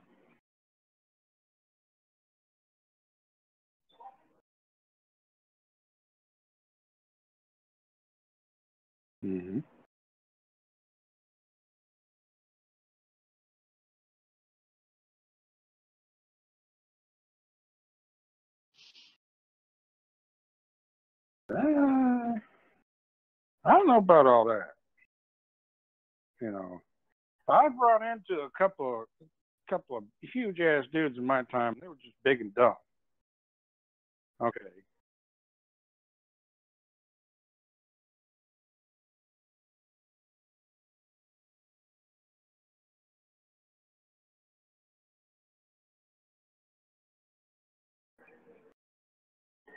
Speaker 7: Mm-hmm. I don't know about all that. I've run into a couple of huge ass dudes in my time. They were just big and dumb. Okay.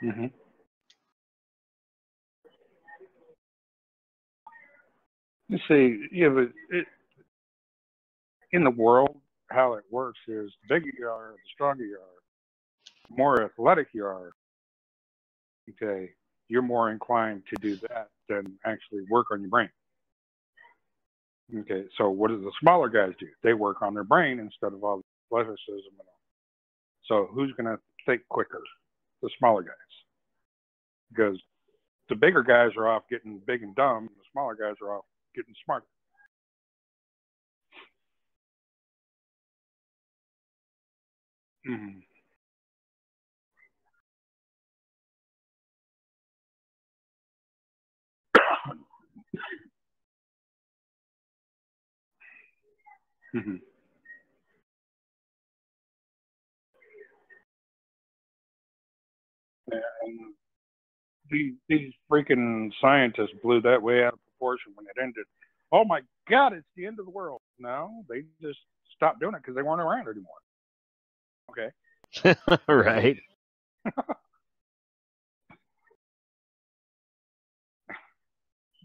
Speaker 7: Mm-hmm. You see, yeah, but in the world, how it works is the bigger you are, the stronger you are, the more athletic you are, okay, you're more inclined to do that than actually work on your brain. Okay, so what do the smaller guys do? They work on their brain instead of all the athleticism and all. So who's going to think quicker? The smaller guys. Because the bigger guys are off getting big and dumb, and the smaller guys are off getting smart. Mm-hmm. Mm-hmm. And these freaking scientists blew that way out of proportion when it ended. Oh my God, it's the end of the world. No, they just stopped doing it because they weren't around anymore. Okay.
Speaker 6: Right.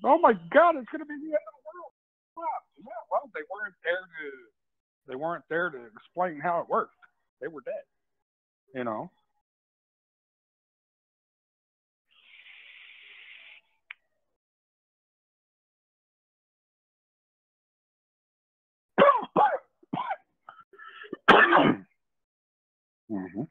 Speaker 7: Oh my God, it's going to be the end of the world. Yeah, well, they weren't there to explain how it worked. They were dead. You know. Mm-hmm.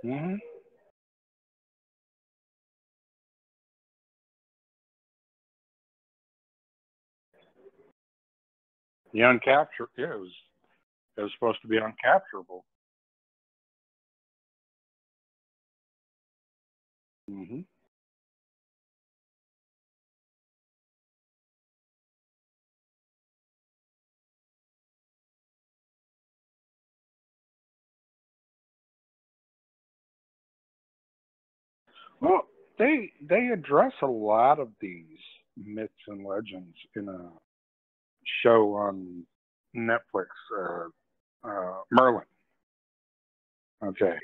Speaker 7: Mm-hmm. The uncapture. Yeah, it was supposed to be uncapturable. Mm-hmm. Well, they address a lot of these myths and legends in a show on Netflix, Merlin. Okay,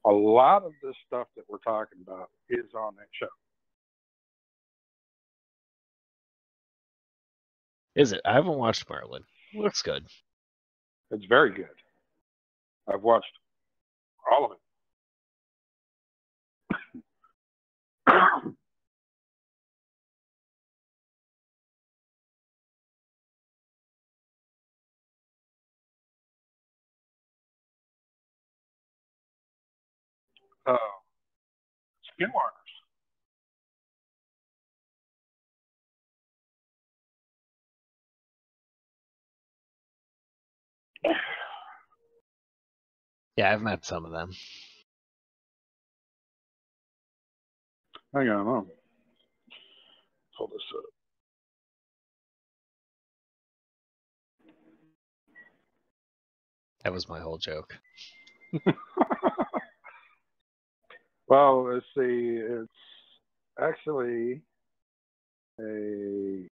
Speaker 7: a lot of this stuff that we're talking about is on that show.
Speaker 6: Is it? I haven't watched Merlin. Looks good.
Speaker 7: It's very good. I've watched all of it. uh, Skinwalkers.
Speaker 6: Yeah, I've met some of them.
Speaker 7: Hang on, I'll pull this up.
Speaker 6: That was my whole joke.
Speaker 7: Well, let's see. It's actually a.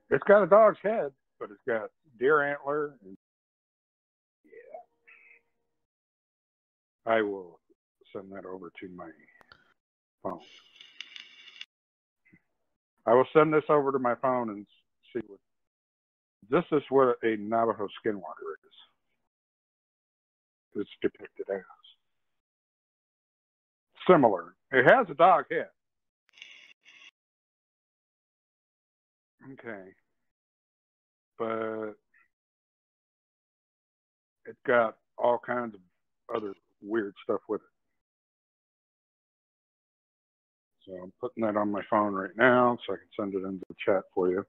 Speaker 7: It's got a dog's head, but it's got deer antler. And I will send that over to my phone. I will send this over to my phone and see what. This is what a Navajo skinwalker is. It's depicted as. Similar. It has a dog head. Okay. But it's got all kinds of other weird stuff with it. So I'm putting that on my phone right now so I can send it into the chat for you.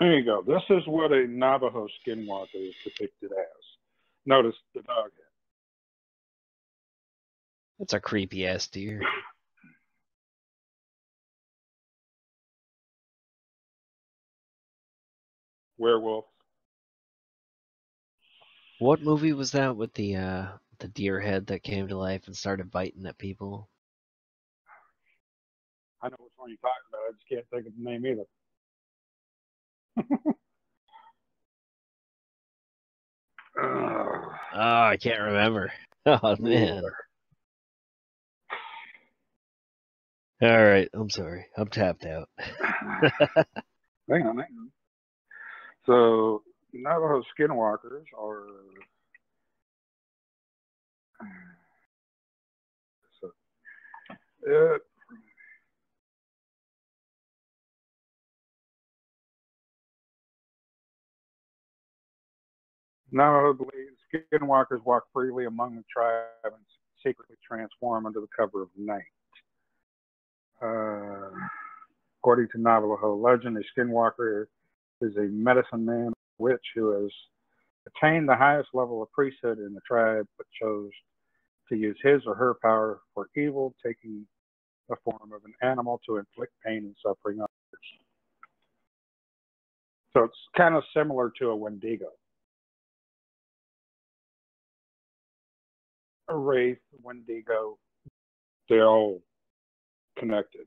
Speaker 7: There you go. This is what a Navajo skinwalker is depicted as. Notice the dog head.
Speaker 6: That's a creepy ass deer.
Speaker 7: Werewolf.
Speaker 6: What movie was that with the deer head that came to life and started biting at people?
Speaker 7: I know which one you're talking about. I just can't think of the name either.
Speaker 6: Oh, I can't remember. Oh man. All right, I'm sorry. I'm tapped out.
Speaker 7: Hang on. So Navajo skinwalkers are Navajo believes skinwalkers walk freely among the tribe and secretly transform under the cover of night. According to Navajo legend, a skinwalker is a medicine man witch who has attained the highest level of priesthood in the tribe, but chose to use his or her power for evil, taking the form of an animal to inflict pain and suffering on others. So it's kind of similar to a Wendigo. A wraith, Wendigo, they're all connected.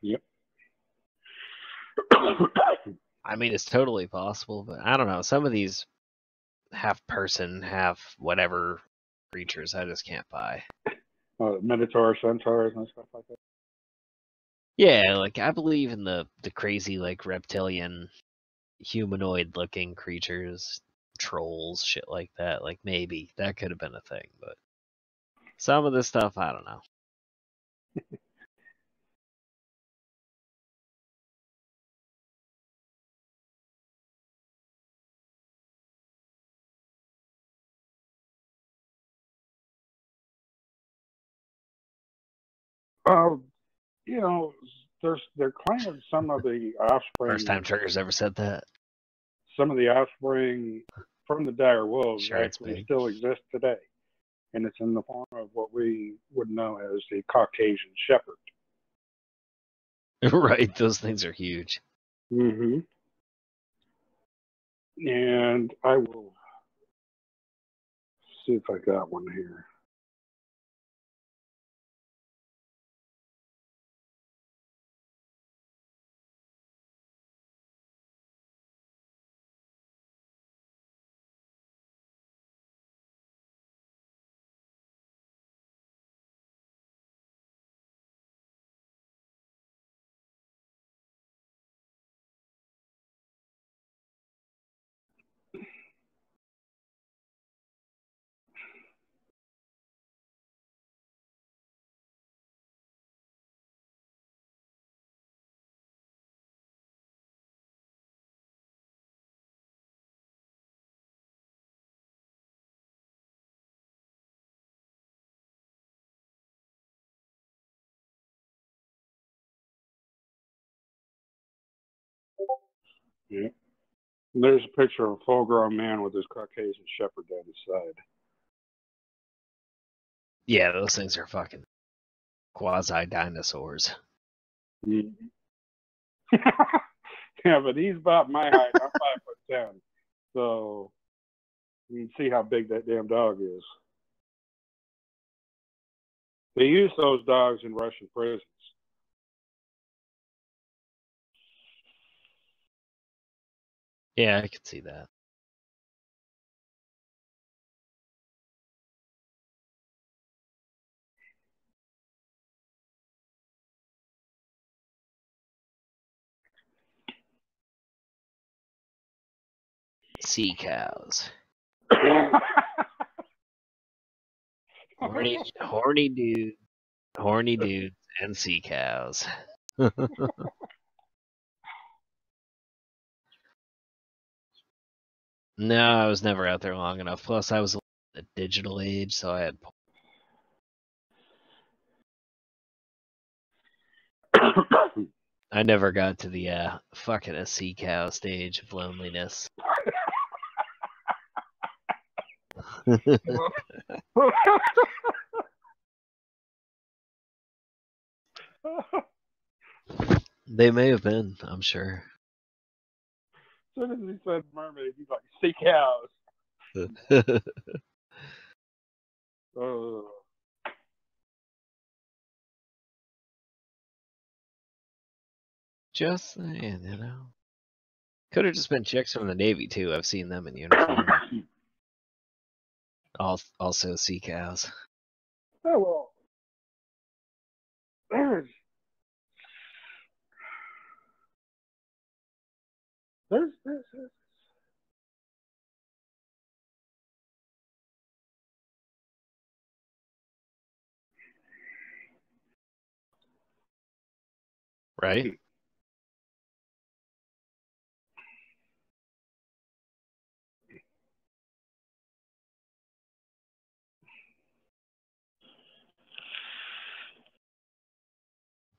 Speaker 7: Yep.
Speaker 6: I mean, it's totally possible, but I don't know. Some of these half person, half whatever creatures I just can't buy.
Speaker 7: Minotaur, centaurs, and stuff like that.
Speaker 6: Yeah, like I believe in the crazy like reptilian humanoid looking creatures, trolls, shit like that. Like maybe that could have been a thing, but some of this stuff I don't know.
Speaker 7: You know, they're claiming some of the offspring.
Speaker 6: First time Trigger's ever said that.
Speaker 7: Some of the offspring from the dire wolves
Speaker 6: Sure,
Speaker 7: actually still exist today, and it's in the form of what we would know as the Caucasian shepherd.
Speaker 6: Right, those things are huge.
Speaker 7: Mm-hmm. And I will see if I got one here. Yeah. And there's a picture of a full-grown man with his Caucasian shepherd down his side.
Speaker 6: Yeah, those things are fucking quasi dinosaurs.
Speaker 7: Mm-hmm. Yeah, but he's about my height. I'm 5'10", so you can see how big that damn dog is. They use those dogs in Russian prisons.
Speaker 6: Yeah, I could see that. Sea cows. Horny dudes, and sea cows. No, I was never out there long enough. Plus, I was in the digital age, so I had. I never got to the fucking a sea cow stage of loneliness. They may have been, I'm sure.
Speaker 7: As soon as he said mermaid, he's like, sea cows.
Speaker 6: Just saying, you know. Could have just been chicks from the Navy, too. I've seen them in uniform. Also sea cows.
Speaker 7: Oh, well, there's
Speaker 6: Right?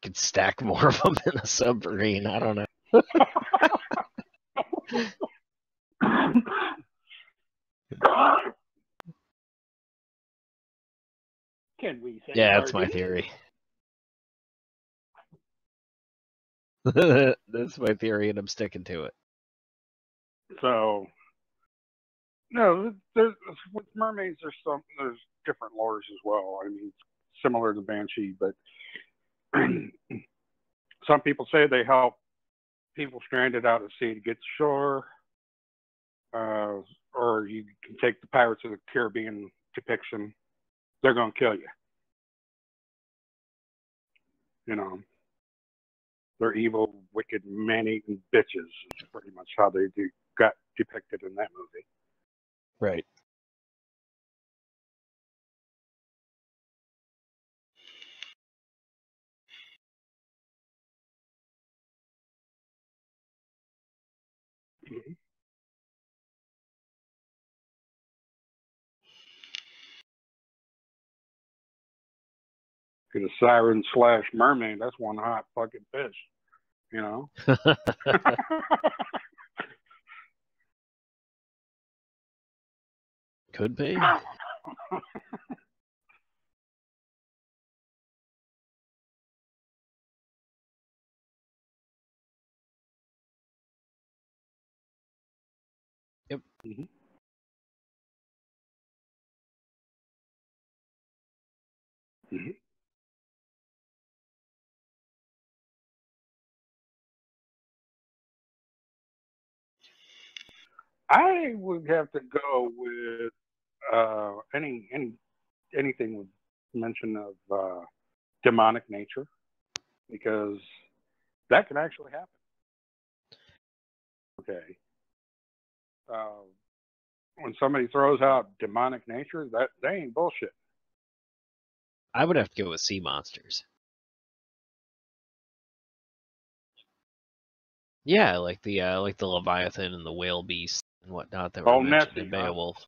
Speaker 6: Could stack more of them in a submarine. I don't know.
Speaker 7: Can we say
Speaker 6: Yeah, that's my theory. That's my theory, and I'm sticking to it.
Speaker 7: So, no, there's with mermaids. There's different lores as well. I mean, similar to Banshee, but some people say they help people stranded out at sea to get to shore. Or you can take the Pirates of the Caribbean depiction. They're gonna kill you. You know, they're evil, wicked, man-eating bitches. Is pretty much how they got depicted in that movie.
Speaker 6: Right.
Speaker 7: Mm-hmm. Because a siren / mermaid, that's one hot fucking fish. You know.
Speaker 6: Could be. Yep.
Speaker 7: Mm-hmm. Mm-hmm. I would have to go with anything with mention of demonic nature, because that can actually happen. Okay. When somebody throws out demonic nature, that they ain't bullshit.
Speaker 6: I would have to go with sea monsters. Yeah, like the Leviathan and the whale beast and whatnot that were mentioned in Beowulf.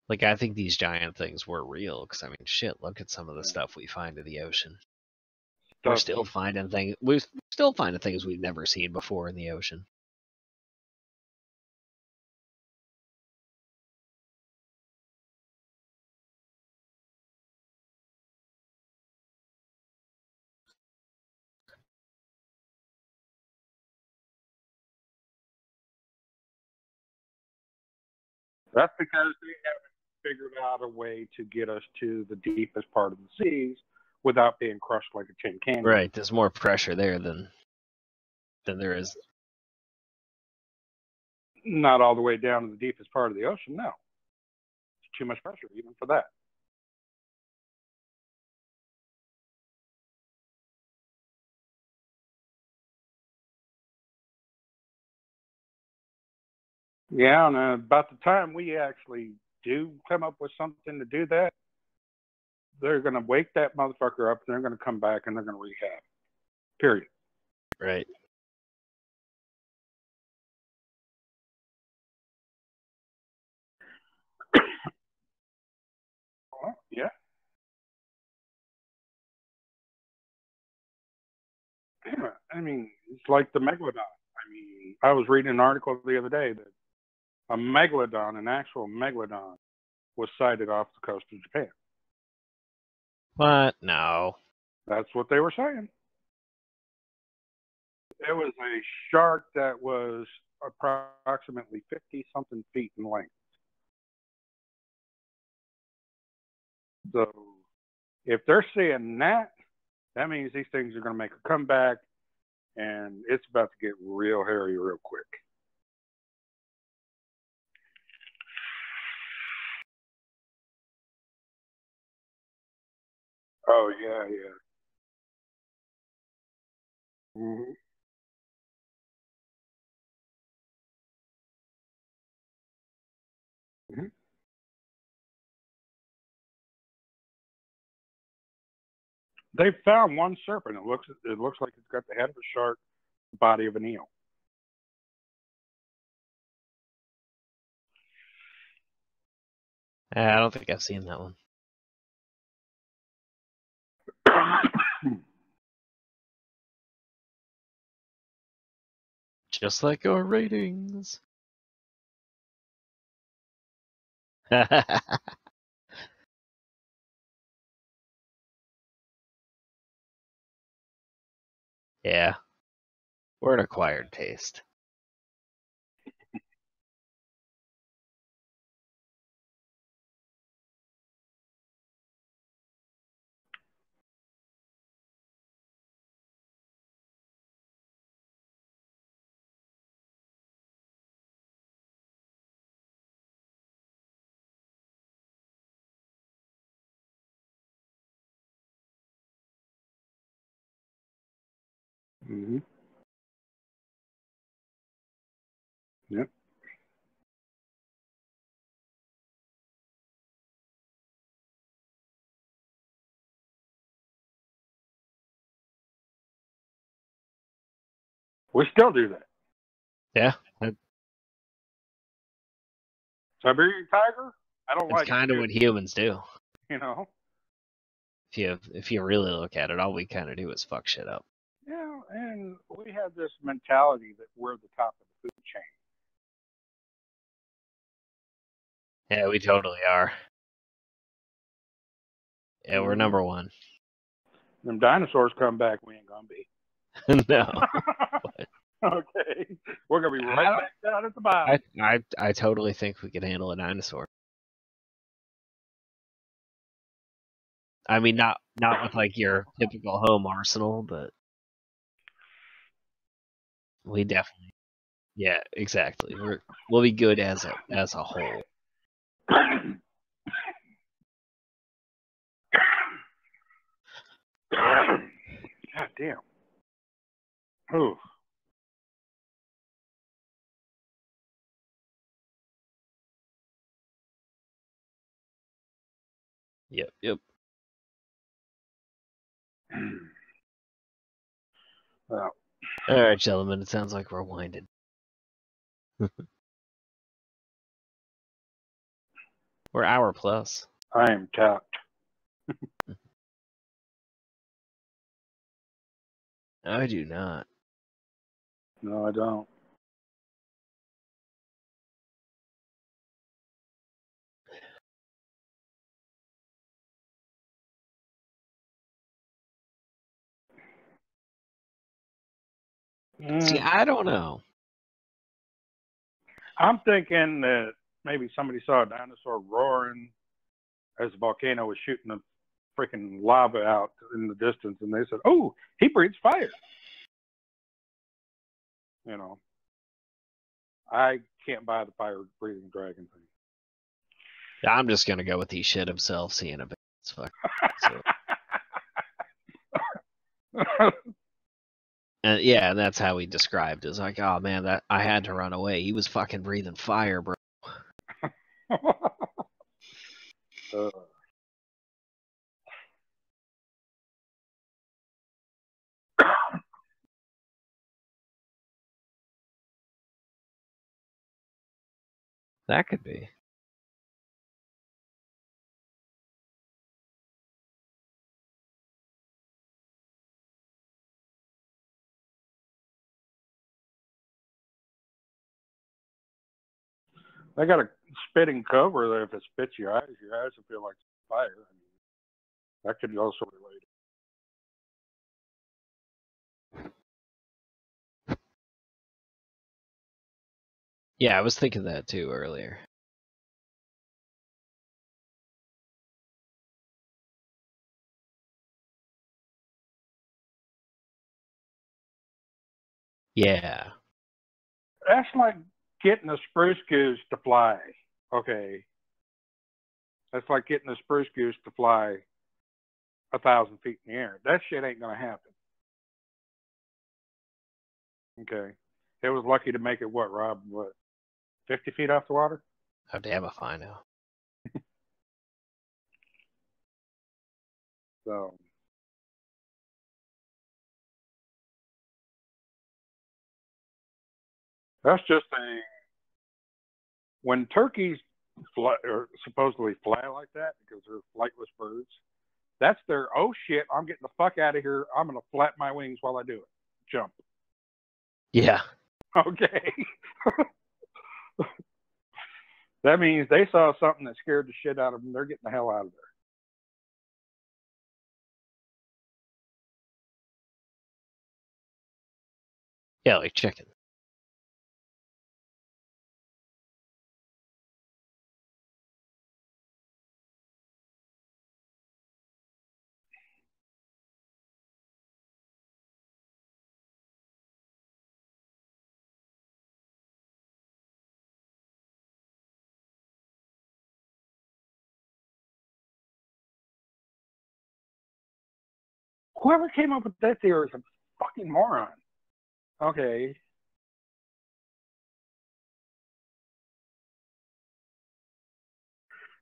Speaker 6: Like, I think these giant things were real, because I mean, shit, look at some of the stuff we find in the ocean. We're still finding things. We're still finding things we've never seen before in the ocean.
Speaker 7: That's because they haven't figured out a way to get us to the deepest part of the seas without being crushed like a tin can.
Speaker 6: Right, there's more pressure there than there is.
Speaker 7: Not all the way down to the deepest part of the ocean, no. It's too much pressure even for that. Yeah, and about the time we actually do come up with something to do that, they're going to wake that motherfucker up, and they're going to come back, and they're going to rehab. Period.
Speaker 6: Right.
Speaker 7: Well, yeah. Yeah. I mean, it's like the megalodon. I mean, I was reading an article the other day that a megalodon, an actual megalodon, was sighted off the coast of Japan.
Speaker 6: What? No.
Speaker 7: That's what they were saying. It was a shark that was approximately 50-something feet in length. So if they're seeing that, that means these things are going to make a comeback, and it's about to get real hairy real quick. Oh, yeah, yeah. Mm-hmm. Mm-hmm. They found one serpent. It looks like it's got the head of a shark, body of an eel.
Speaker 6: I don't think I've seen that one. Just like our ratings. Yeah. We're an acquired taste.
Speaker 7: Mm-hmm. Yep. We still do that.
Speaker 6: Yeah.
Speaker 7: Siberian tiger? I don't
Speaker 6: It's
Speaker 7: like
Speaker 6: kind of
Speaker 7: it.
Speaker 6: what humans do.
Speaker 7: You know?
Speaker 6: If you really look at it, all we kind of do is fuck shit up.
Speaker 7: Yeah, and we have this mentality that we're the top of the food chain.
Speaker 6: Yeah, we totally are. Yeah, we're number one.
Speaker 7: Them dinosaurs come back, we ain't gonna be.
Speaker 6: No.
Speaker 7: Okay. We're gonna be right back down at the bottom.
Speaker 6: I totally think we could handle a dinosaur. I mean, not with like your typical home arsenal, but we definitely. Yeah, exactly. We'll be good as a whole.
Speaker 7: God damn. Ooh.
Speaker 6: Yep.
Speaker 7: Well,
Speaker 6: All right, gentlemen. It sounds like we're winding. We're hour plus.
Speaker 7: I am tapped.
Speaker 6: I do not.
Speaker 7: No, I don't.
Speaker 6: See, I don't know.
Speaker 7: I'm thinking that maybe somebody saw a dinosaur roaring as the volcano was shooting the freaking lava out in the distance, and they said, "Oh, he breathes fire." You know, I can't buy the fire-breathing dragon thing.
Speaker 6: I'm just gonna go with he shit himself seeing a bit. Fuck. So. And yeah, and that's how he described it. It's like, oh man, that I had to run away. He was fucking breathing fire, bro.
Speaker 7: Uh,
Speaker 6: That could be.
Speaker 7: they got a spitting cover that if it spits your eyes will feel like fire. I mean, that could also relate.
Speaker 6: Yeah, I was thinking that too earlier. Yeah.
Speaker 7: That's like getting a spruce goose to fly. Okay. That's like getting a spruce goose to fly 1,000 feet in the air. That shit ain't gonna happen. Okay. It was lucky to make it what, Rob? What, 50 feet off the water?
Speaker 6: Oh, damn if I know.
Speaker 7: So that's just when turkeys fly, or supposedly fly like that because they're flightless birds. That's their, oh shit, I'm getting the fuck out of here. I'm gonna flap my wings while I do it. Jump.
Speaker 6: Yeah.
Speaker 7: Okay. That means they saw something that scared the shit out of them. They're getting the hell out of there.
Speaker 6: Yeah, like chicken.
Speaker 7: Whoever came up with that theory is a fucking moron. Okay.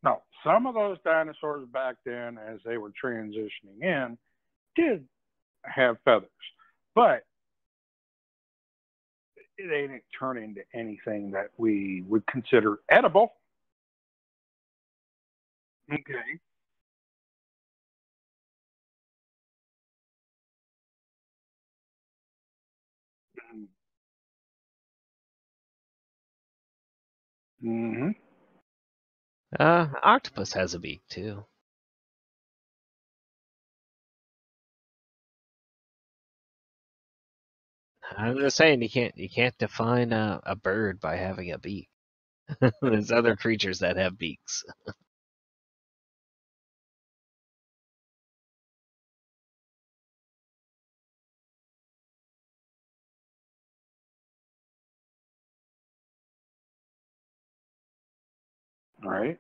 Speaker 7: No, some of those dinosaurs back then, as they were transitioning in, did have feathers, but they didn't turn into anything that we would consider edible. Okay. Mm-hmm.
Speaker 6: Octopus has a beak too. I'm just saying you can't define a bird by having a beak. There's other creatures that have beaks.
Speaker 7: All right.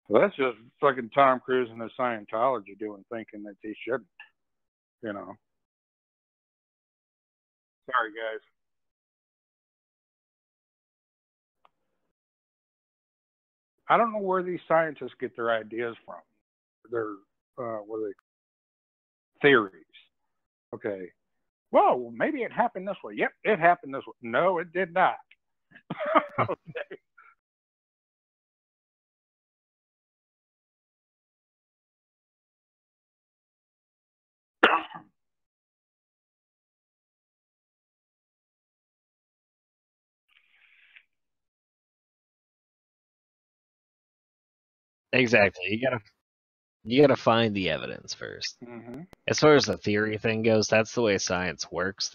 Speaker 7: Well, that's just fucking Tom Cruise and his Scientology thinking that they shouldn't. You know. Sorry, guys. I don't know where these scientists get their ideas from. Their what are they? Theories. Okay. Well, maybe it happened this way. Yep, it happened this way. No, it did not. Okay.
Speaker 6: Exactly. You gotta find the evidence first.
Speaker 7: Mm-hmm.
Speaker 6: As far as the theory thing goes, that's the way science works.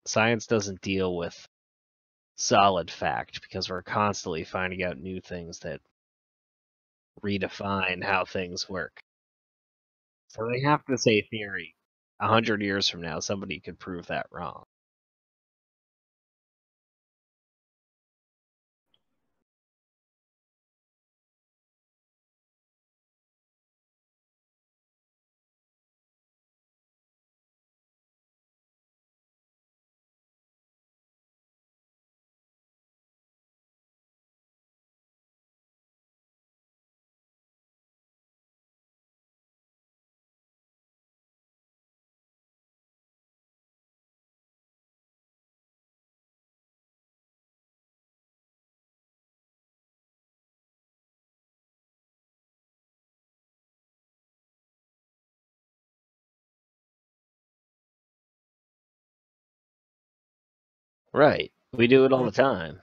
Speaker 6: Science doesn't deal with solid fact because we're constantly finding out new things that redefine how things work. So they have to say theory. 100 years from now, somebody could prove that wrong. Right. We do it all the time.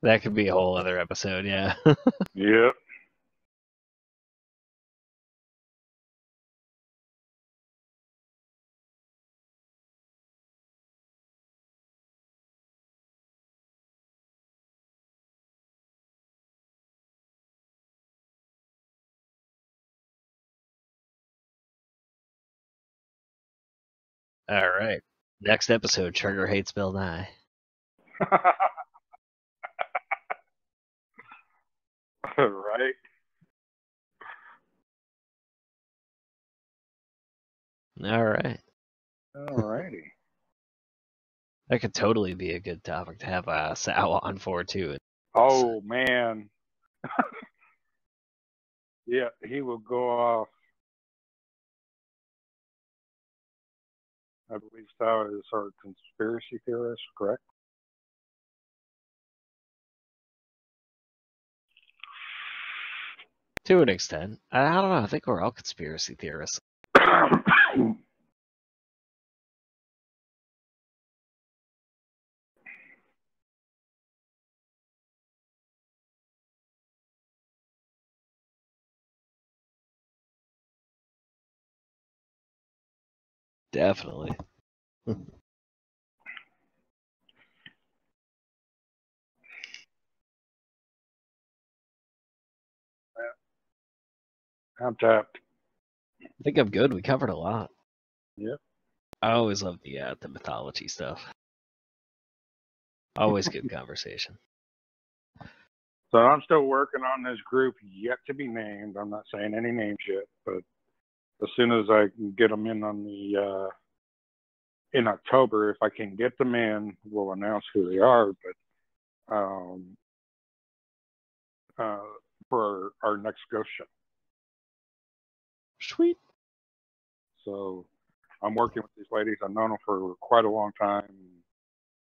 Speaker 6: That could be a whole other episode, yeah.
Speaker 7: Yep.
Speaker 6: All right. Next episode, Trigger hates Bill Nye.
Speaker 7: Right.
Speaker 6: All right.
Speaker 7: Alrighty.
Speaker 6: That could totally be a good topic to have Sal on for, too.
Speaker 7: Oh man. Yeah, he will go off. I believe Sal is our conspiracy theorist, correct?
Speaker 6: To an extent. I don't know. I think we're all conspiracy theorists. Definitely.
Speaker 7: I'm tapped.
Speaker 6: I think I'm good. We covered a lot.
Speaker 7: Yep.
Speaker 6: I always love the mythology stuff. Always good conversation.
Speaker 7: So I'm still working on this group yet to be named. I'm not saying any names yet, but as soon as I can get them in on the in October, if I can get them in, we'll announce who they are. But for our next ghost show.
Speaker 6: Sweet.
Speaker 7: So I'm working with these ladies. I've known them for quite a long time.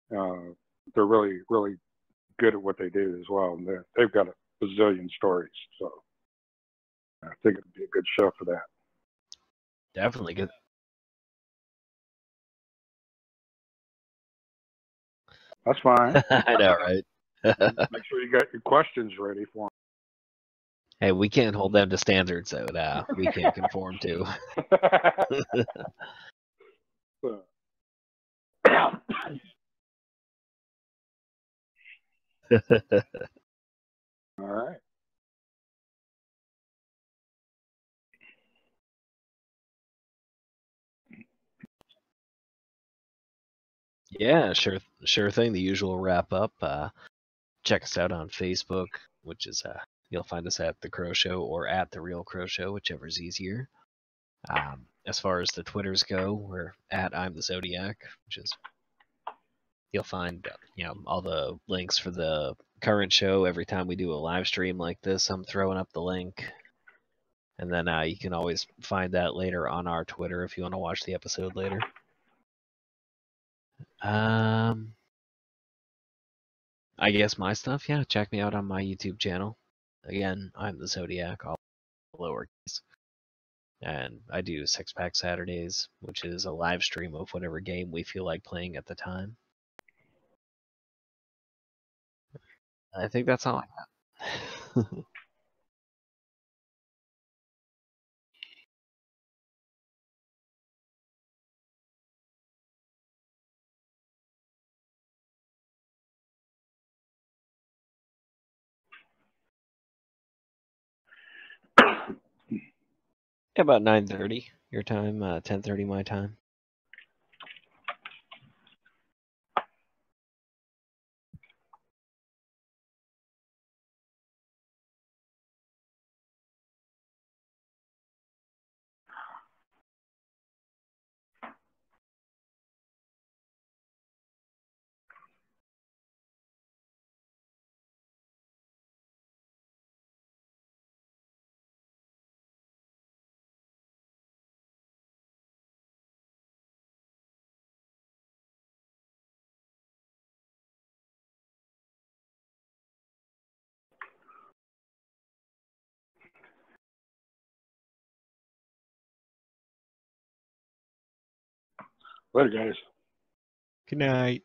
Speaker 7: They're really, really good at what they do as well. And they've got a bazillion stories. So I think it'd be a good show for that.
Speaker 6: Definitely good.
Speaker 7: That's fine.
Speaker 6: I know, right?
Speaker 7: Make sure you got your questions ready for them.
Speaker 6: Hey, we can't hold them to standards that we can't conform to.
Speaker 7: So. All right.
Speaker 6: Yeah, sure thing. The usual wrap up. Check us out on Facebook, which is you'll find us at the Crow Show or at the Real Crow Show, whichever's easier. As far as the Twitters go, we're at I'm the Zodiac, which is you'll find all the links for the current show. Every time we do a live stream like this, I'm throwing up the link, and then you can always find that later on our Twitter if you want to watch the episode later. I guess my stuff, yeah. Check me out on my YouTube channel. Again, I'm the Zodiac, all lowercase. And I do Six Pack Saturdays, which is a live stream of whatever game we feel like playing at the time. I think that's all I got. About 9:30 your time, 10:30 my time.
Speaker 7: Later, guys.
Speaker 6: Good night.